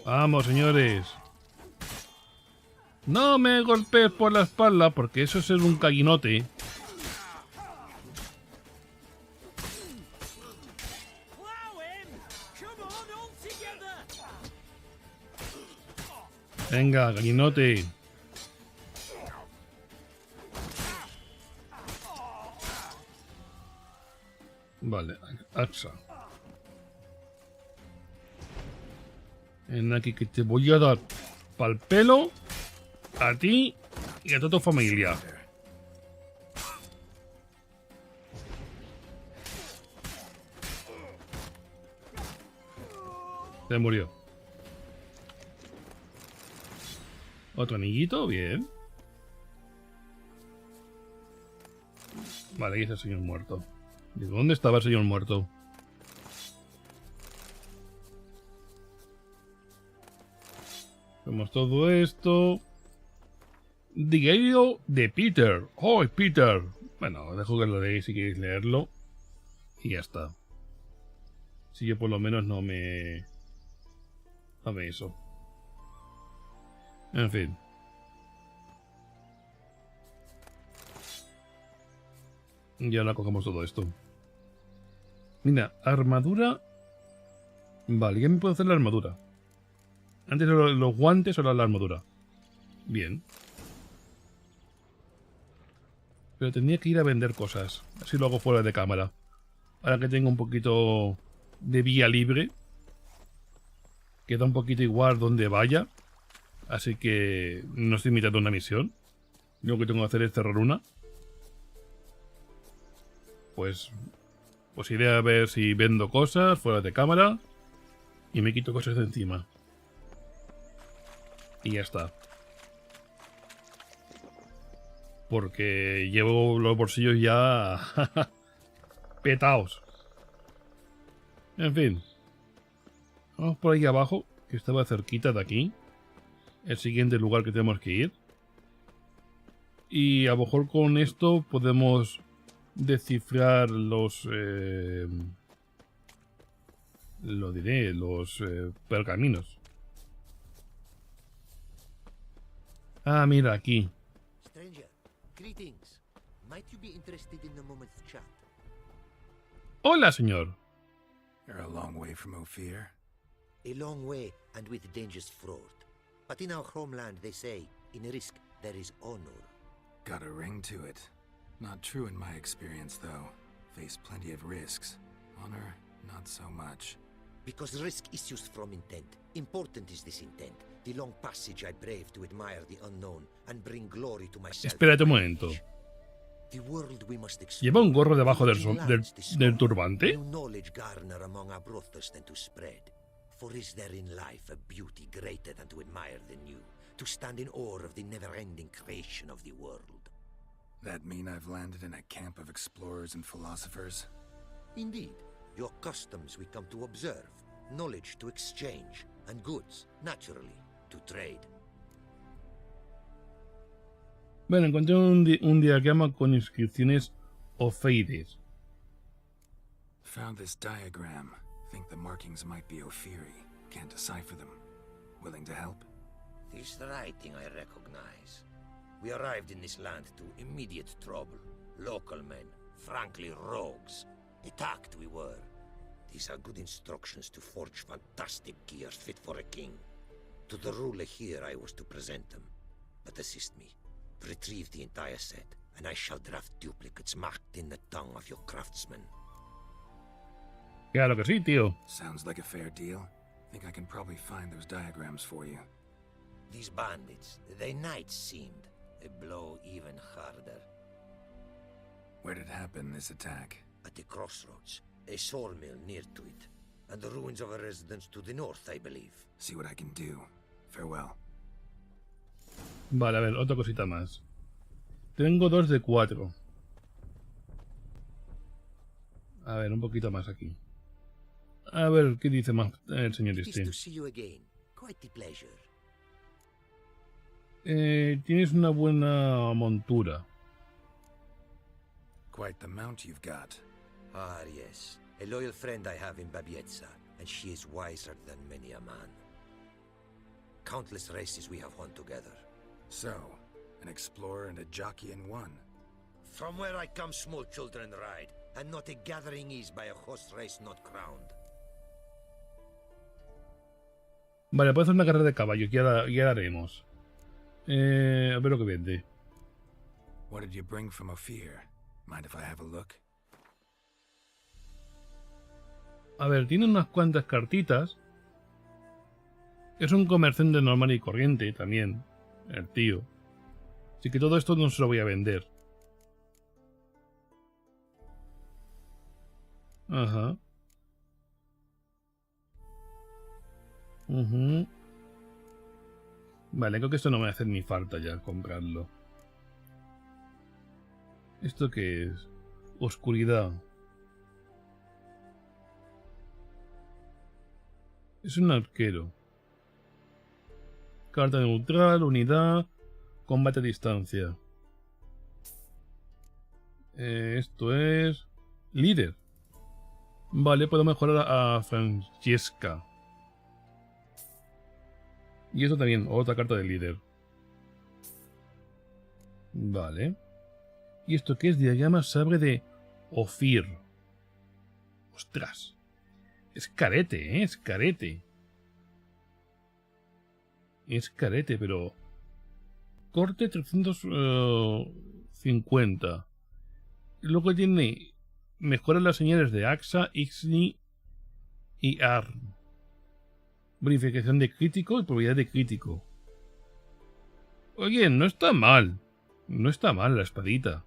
Vamos, señores. No me golpees por la espalda, porque eso es ser un gallinote. Venga, gallinote. Vale, Axa. Ven aquí que te voy a dar pa'l pelo a ti y a toda tu familia. Se murió. Otro anillito, bien. Vale, ahí está el señor muerto. Digo, ¿dónde estaba el señor muerto? Vemos todo esto. Diario de Peter. ¡Oh, Peter! Bueno, dejo que lo leáis si queréis leerlo. Y ya está. Si yo por lo menos no me eso. En fin. Y ahora cogemos todo esto. Mira, armadura. Vale, ya me puedo hacer la armadura. Antes los guantes, ahora la armadura. Bien. Pero tendría que ir a vender cosas. Así lo hago fuera de cámara. Ahora que tengo un poquito de vía libre. Queda un poquito igual donde vaya. Así que no estoy imitando una misión. Lo que tengo que hacer es cerrar una. Pues iré a ver si vendo cosas fuera de cámara. Y me quito cosas de encima. Y ya está. Porque llevo los bolsillos ya petaos. En fin. Vamos por ahí abajo, que estaba cerquita de aquí. El siguiente lugar que tenemos que ir. Y a lo mejor con esto podemos descifrar los... los pergaminos. Ah, mira, aquí. Stranger, greetings. Might you be interested in a moment's chat? Hola, señor. You're a long way from Ophir. A long way and with dangers fraught. But in our homeland they say, in risk there is honor. Got a ring to it. Not true in my experience, though. Faced plenty of risks. Honor, not so much. Because risk issues from intent. Important is this intent. The long passage I brave to admire the unknown and bring glory to myself. Espérate un momento. The world we must ¿Lleva un gorro debajo del turbante? New knowledge garner among our brothers than to spread. For is there in life a beauty greater than to admire the new, to stand in awe of the never-ending creation of the world? That mean I've landed in a camp of explorers and philosophers? Indeed. Your customs we come to observe, knowledge to exchange, and goods, naturally, to trade. Bueno, encontré un diagrama con inscripciones opheides. Found this diagram. Think the markings might be Ophiri. Can't decipher them. Willing to help? This writing I recognize. We arrived in this land to immediate trouble. Local men, frankly rogues. Attacked we were. These are good instructions to forge fantastic gears fit for a king. To the ruler here I was to present them. But assist me. Retrieve the entire set, and I shall draft duplicates marked in the tongue of your craftsman. Claro que sí, tío. Sounds like a fair deal. Think I can probably find those diagrams for you. These bandits, they knights seemed. A blow even harder. Where did it happen, this attack? At the crossroads. A sawmill near to it. And the ruins of a residence to the north, I believe. See what I can do. Farewell. Vale, a ver, otra cosita más. Tengo 2 de 4. A ver, un poquito más aquí. A ver, ¿qué dice más el señor este? Tienes una buena montura. Quite the mount you've got. Ah, yes. A loyal friend I have in Babietza, and she is wiser than many a man. Countless races we have won together. So, an explorer and a jockey in one. From where I come, small children ride, and not a gathering is by a horse race not crowned. Vale, puedo hacer una carrera de caballos, ya la haremos. A ver lo que vende. What did you bring from Ophir? Mind if I have a look? A ver, tiene unas cuantas cartitas. Es un comerciante normal y corriente también, el tío. Así que todo esto no se lo voy a vender. Ajá. Vale, creo que esto no me va a hacer ni falta ya comprarlo. ¿Esto qué es? Oscuridad. Es un arquero. Carta neutral, unidad, combate a distancia. Esto es... líder. Vale, puedo mejorar a Francesca. Y esto también, otra carta de líder. Vale. ¿Y esto qué es? Diagrama sabre de Ophir. Ostras. Es carete, ¿eh? Es carete. Es carete, pero... Corte 350. Luego tiene... Mejora las señales de Axa, Ixni y Arn. Verificación de crítico y probabilidad de crítico. Oye, no está mal. No está mal la espadita.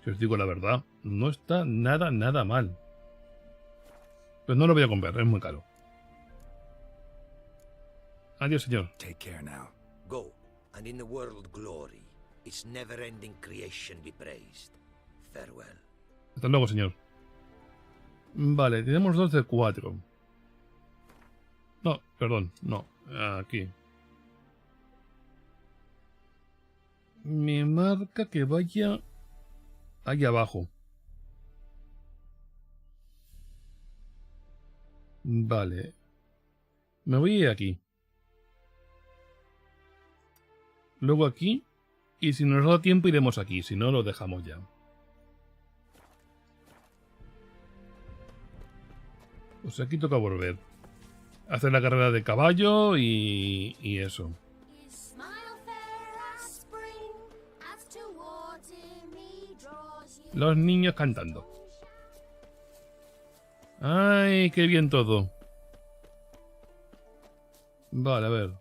Si os digo la verdad, no está nada mal. Pero no lo voy a comprar, es muy caro. Adiós, señor. Take care now. Go, and in the world glory, its never-ending creation be praised. Farewell. Hasta luego, señor. Vale, tenemos 2 de 4. No, perdón, no. Aquí. Me marca que vaya Aquí abajo. Vale. Me voy aquí. Luego aquí. Y si nos da tiempo iremos aquí. Si no, lo dejamos ya. Pues aquí toca volver. Hacer la carrera de caballo y eso. Los niños cantando. ¡Ay, qué bien todo! Vale, a ver.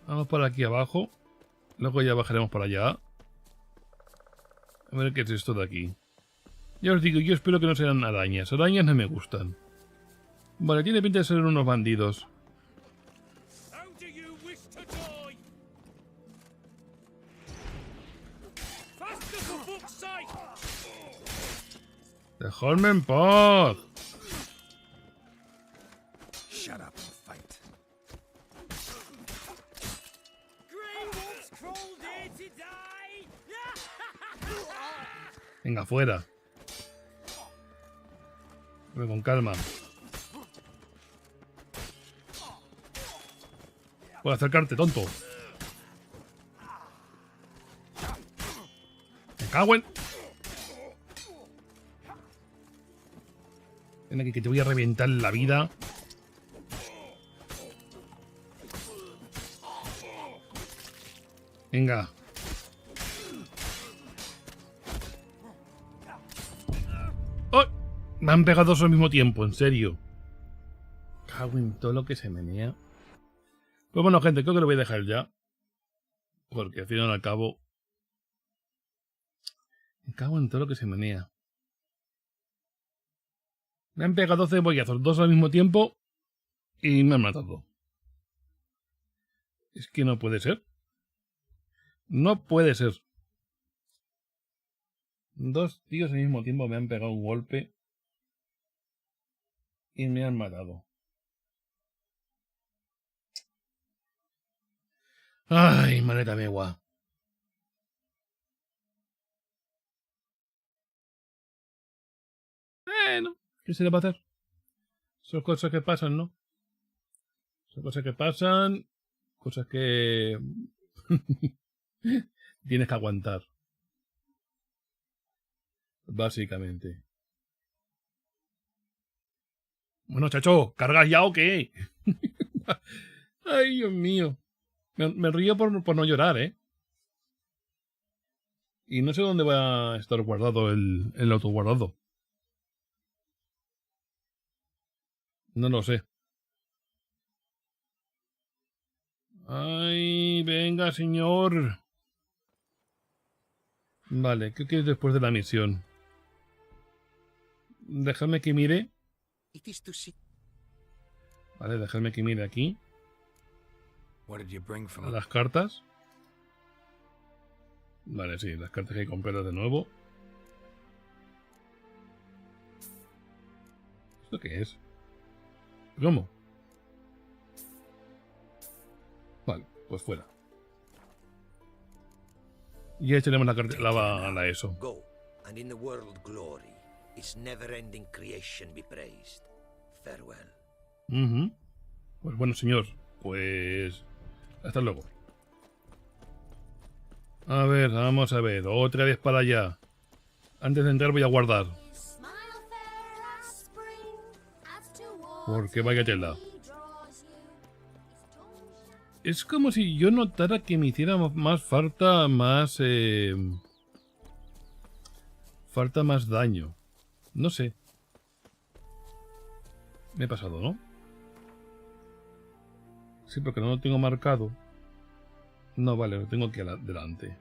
Vamos por aquí abajo. Luego ya bajaremos para allá. A ver qué es esto de aquí. Ya os digo, yo espero que no sean arañas. Arañas no me gustan. Vale, tiene pinta de ser unos bandidos. ¡Dejadme en paz! Shut up and fight. Venga, fuera. Pero con calma. Puedo acercarte, tonto. Me cago en... Ven aquí que te voy a reventar la vida. Venga. ¡Oh! Me han pegado dos al mismo tiempo, en serio. Cago en todo lo que se menea. Pues bueno, gente, creo que lo voy a dejar ya. Porque al final y al cabo... Me cago en todo lo que se menea. Me han pegado 12 bollazos, dos al mismo tiempo, y me han matado. Es que no puede ser. No puede ser. Dos tíos al mismo tiempo me han pegado un golpe y me han matado. Ay, maleta megua. Bueno. ¿Qué se le va a hacer? Son cosas que pasan, ¿no? Son cosas que pasan. Cosas que... tienes que aguantar. Básicamente. Bueno, chacho, ¿cargas ya o qué? Ay, Dios mío. Me río por no llorar, ¿eh? Y no sé dónde va a estar guardado el autoguardado. No lo sé. Ay, venga, señor. Vale, ¿qué quieres después de la misión? Déjame que mire. Vale, déjame que mire aquí. A las cartas. Vale, sí, las cartas que hay que comprarlas de nuevo. ¿Esto qué es? ¿Cómo? Vale, pues fuera. Y ahí tenemos la ESO. Go, and in the world glory, its never-ending creation be praised. Farewell. Pues bueno, señor, pues hasta luego. A ver, vamos a ver, otra vez para allá. Antes de entrar voy a guardar. Porque vaya tela. Es como si yo notara que me hiciera más falta más daño. No sé. Me he pasado, ¿no? Sí, porque no lo tengo marcado. No, vale, lo tengo aquí delante.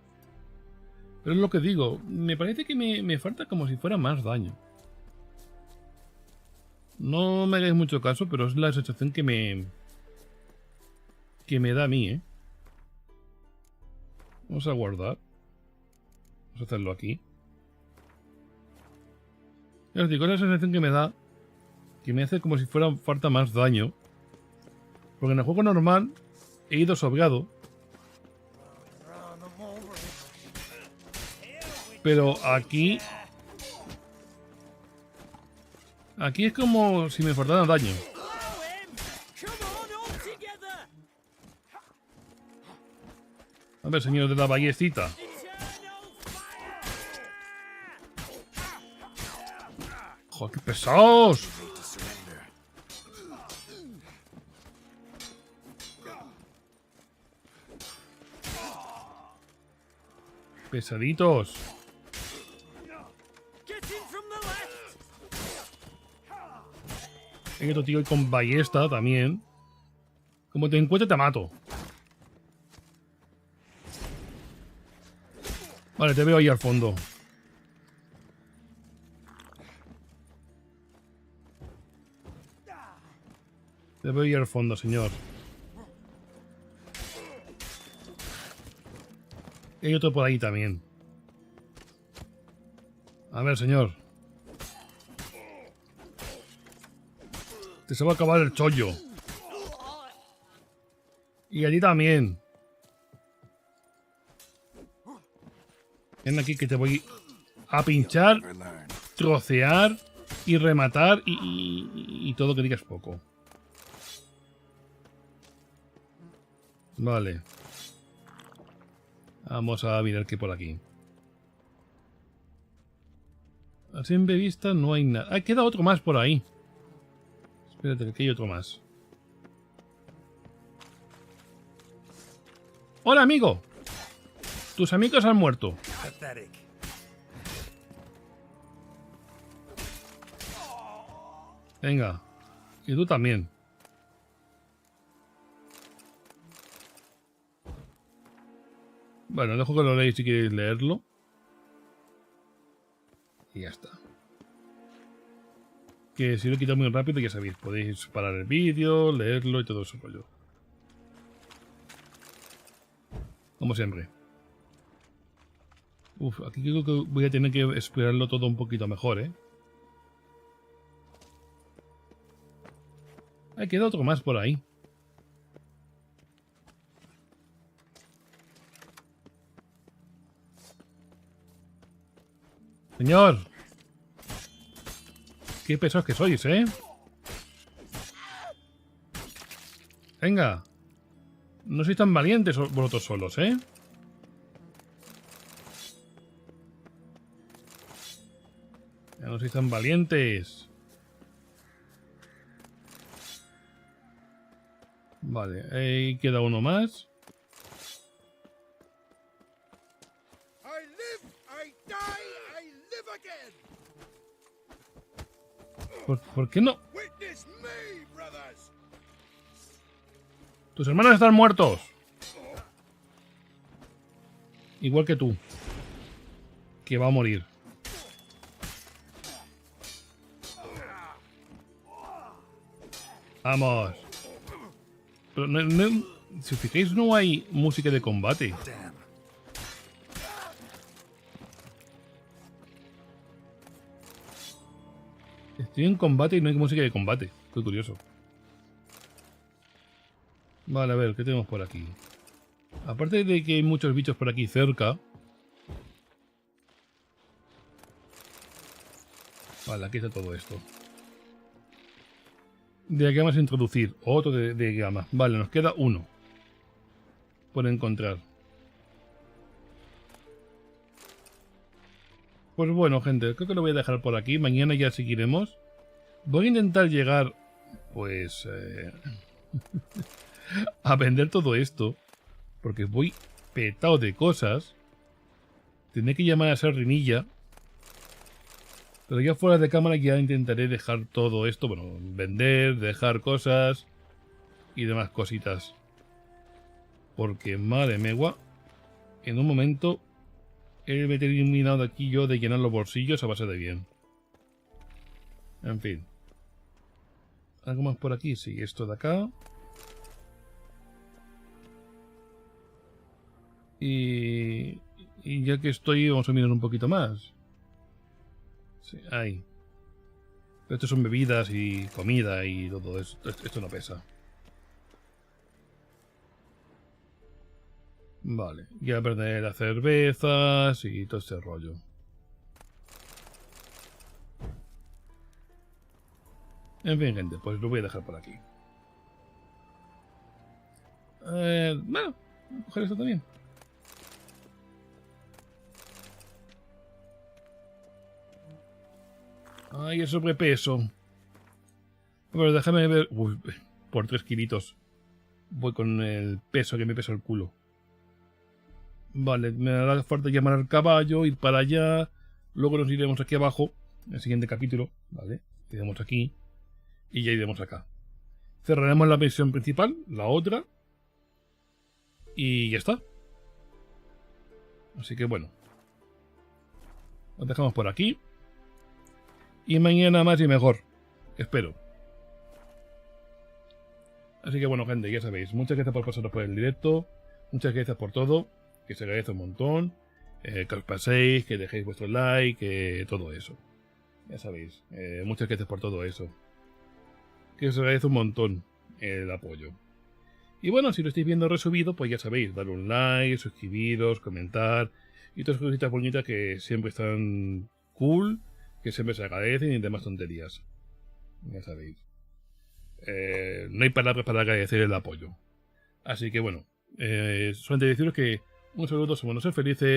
Pero es lo que digo. Me parece que me falta como si fuera más daño. No me hagáis mucho caso, pero es la sensación que me da a mí, ¿eh? Vamos a guardar. Vamos a hacerlo aquí. Ya os digo, es la sensación que me da, que me hace como si fuera falta más daño. Porque en el juego normal he ido sobrado. Pero aquí... Aquí es como si me faltara daño. A ver, señor de la ballecita. ¡Joder, qué pesados! Pesaditos. Hay otro tío con ballesta también. Como te encuentre te mato. Vale, te veo ahí al fondo. Te veo ahí al fondo, señor. Hay otro por ahí también. A ver, señor. Te se va a acabar el chollo. Y a ti también. Ven aquí que te voy a pinchar, trocear y rematar y todo que digas poco. Vale. Vamos a mirar qué por aquí. A simple vista no hay nada. Ah, queda otro más por ahí. Espérate, que hay otro más. ¡Hola, amigo! Tus amigos han muerto. Venga. Y tú también. Bueno, dejo que lo leáis si queréis leerlo. Y ya está. Que si lo he quitado muy rápido, ya sabéis, podéis parar el vídeo, leerlo y todo ese rollo. Como siempre. Uf, aquí creo que voy a tener que explorarlo todo un poquito mejor, ¿eh? Queda otro más por ahí. Señor. Qué pesados que sois, ¿eh? Venga. No sois tan valientes vosotros solos, ¿eh? Ya no sois tan valientes. Vale, ahí queda uno más. ¿Por qué no? Tus hermanos están muertos. Igual que tú. Que va a morir. Vamos. Pero si os fijáis, no hay música de combate. Estoy en combate y no hay música de combate. Qué curioso. Vale, a ver, ¿qué tenemos por aquí? Aparte de que hay muchos bichos por aquí cerca. Vale, aquí está todo esto. Diagramas a introducir. Otro diagrama. Vale, nos queda uno. Por encontrar. Pues bueno, gente, creo que lo voy a dejar por aquí. Mañana ya seguiremos. Voy a intentar llegar, pues, a vender todo esto. Porque voy petado de cosas. Tendré que llamar a Serrinilla. Pero ya fuera de cámara ya intentaré dejar todo esto. Bueno, vender, dejar cosas y demás cositas. Porque, madre megua, en un momento he terminado aquí yo de llenar los bolsillos a base de bien. En fin. ¿Algo más por aquí? Sí, esto de acá. Y ya que estoy, vamos a mirar un poquito más. Sí, ahí. Pero esto son bebidas y comida y todo eso. Esto no pesa. Vale. Ya perder las cervezas y todo este rollo. En fin, gente, pues lo voy a dejar por aquí. Bueno, voy a coger esto también. Ay, el sobrepeso. Bueno, déjame ver. Uy, por 3 kilitos. Voy con el peso que me pesa el culo. Vale, me hará falta llamar al caballo, ir para allá. Luego nos iremos aquí abajo, en el siguiente capítulo. Vale, iremos aquí. Y ya iremos acá. Cerraremos la misión principal, la otra. Y ya está. Así que bueno. Lo dejamos por aquí. Y mañana más y mejor. Espero. Así que bueno, gente, ya sabéis. Muchas gracias por pasaros por el directo. Muchas gracias por todo. Que se agradece un montón. Que os paséis, que dejéis vuestro like, que todo eso. Ya sabéis. Muchas gracias por todo eso. Que os agradece un montón el apoyo. Y bueno, si lo estáis viendo resubido, pues ya sabéis. Dar un like, suscribiros, comentar. Y todas cositas bonitas que siempre están cool. Que siempre se agradecen y demás tonterías. Ya sabéis. No hay palabras para agradecer el apoyo. Así que bueno, solamente deciros que un saludo, somos felices.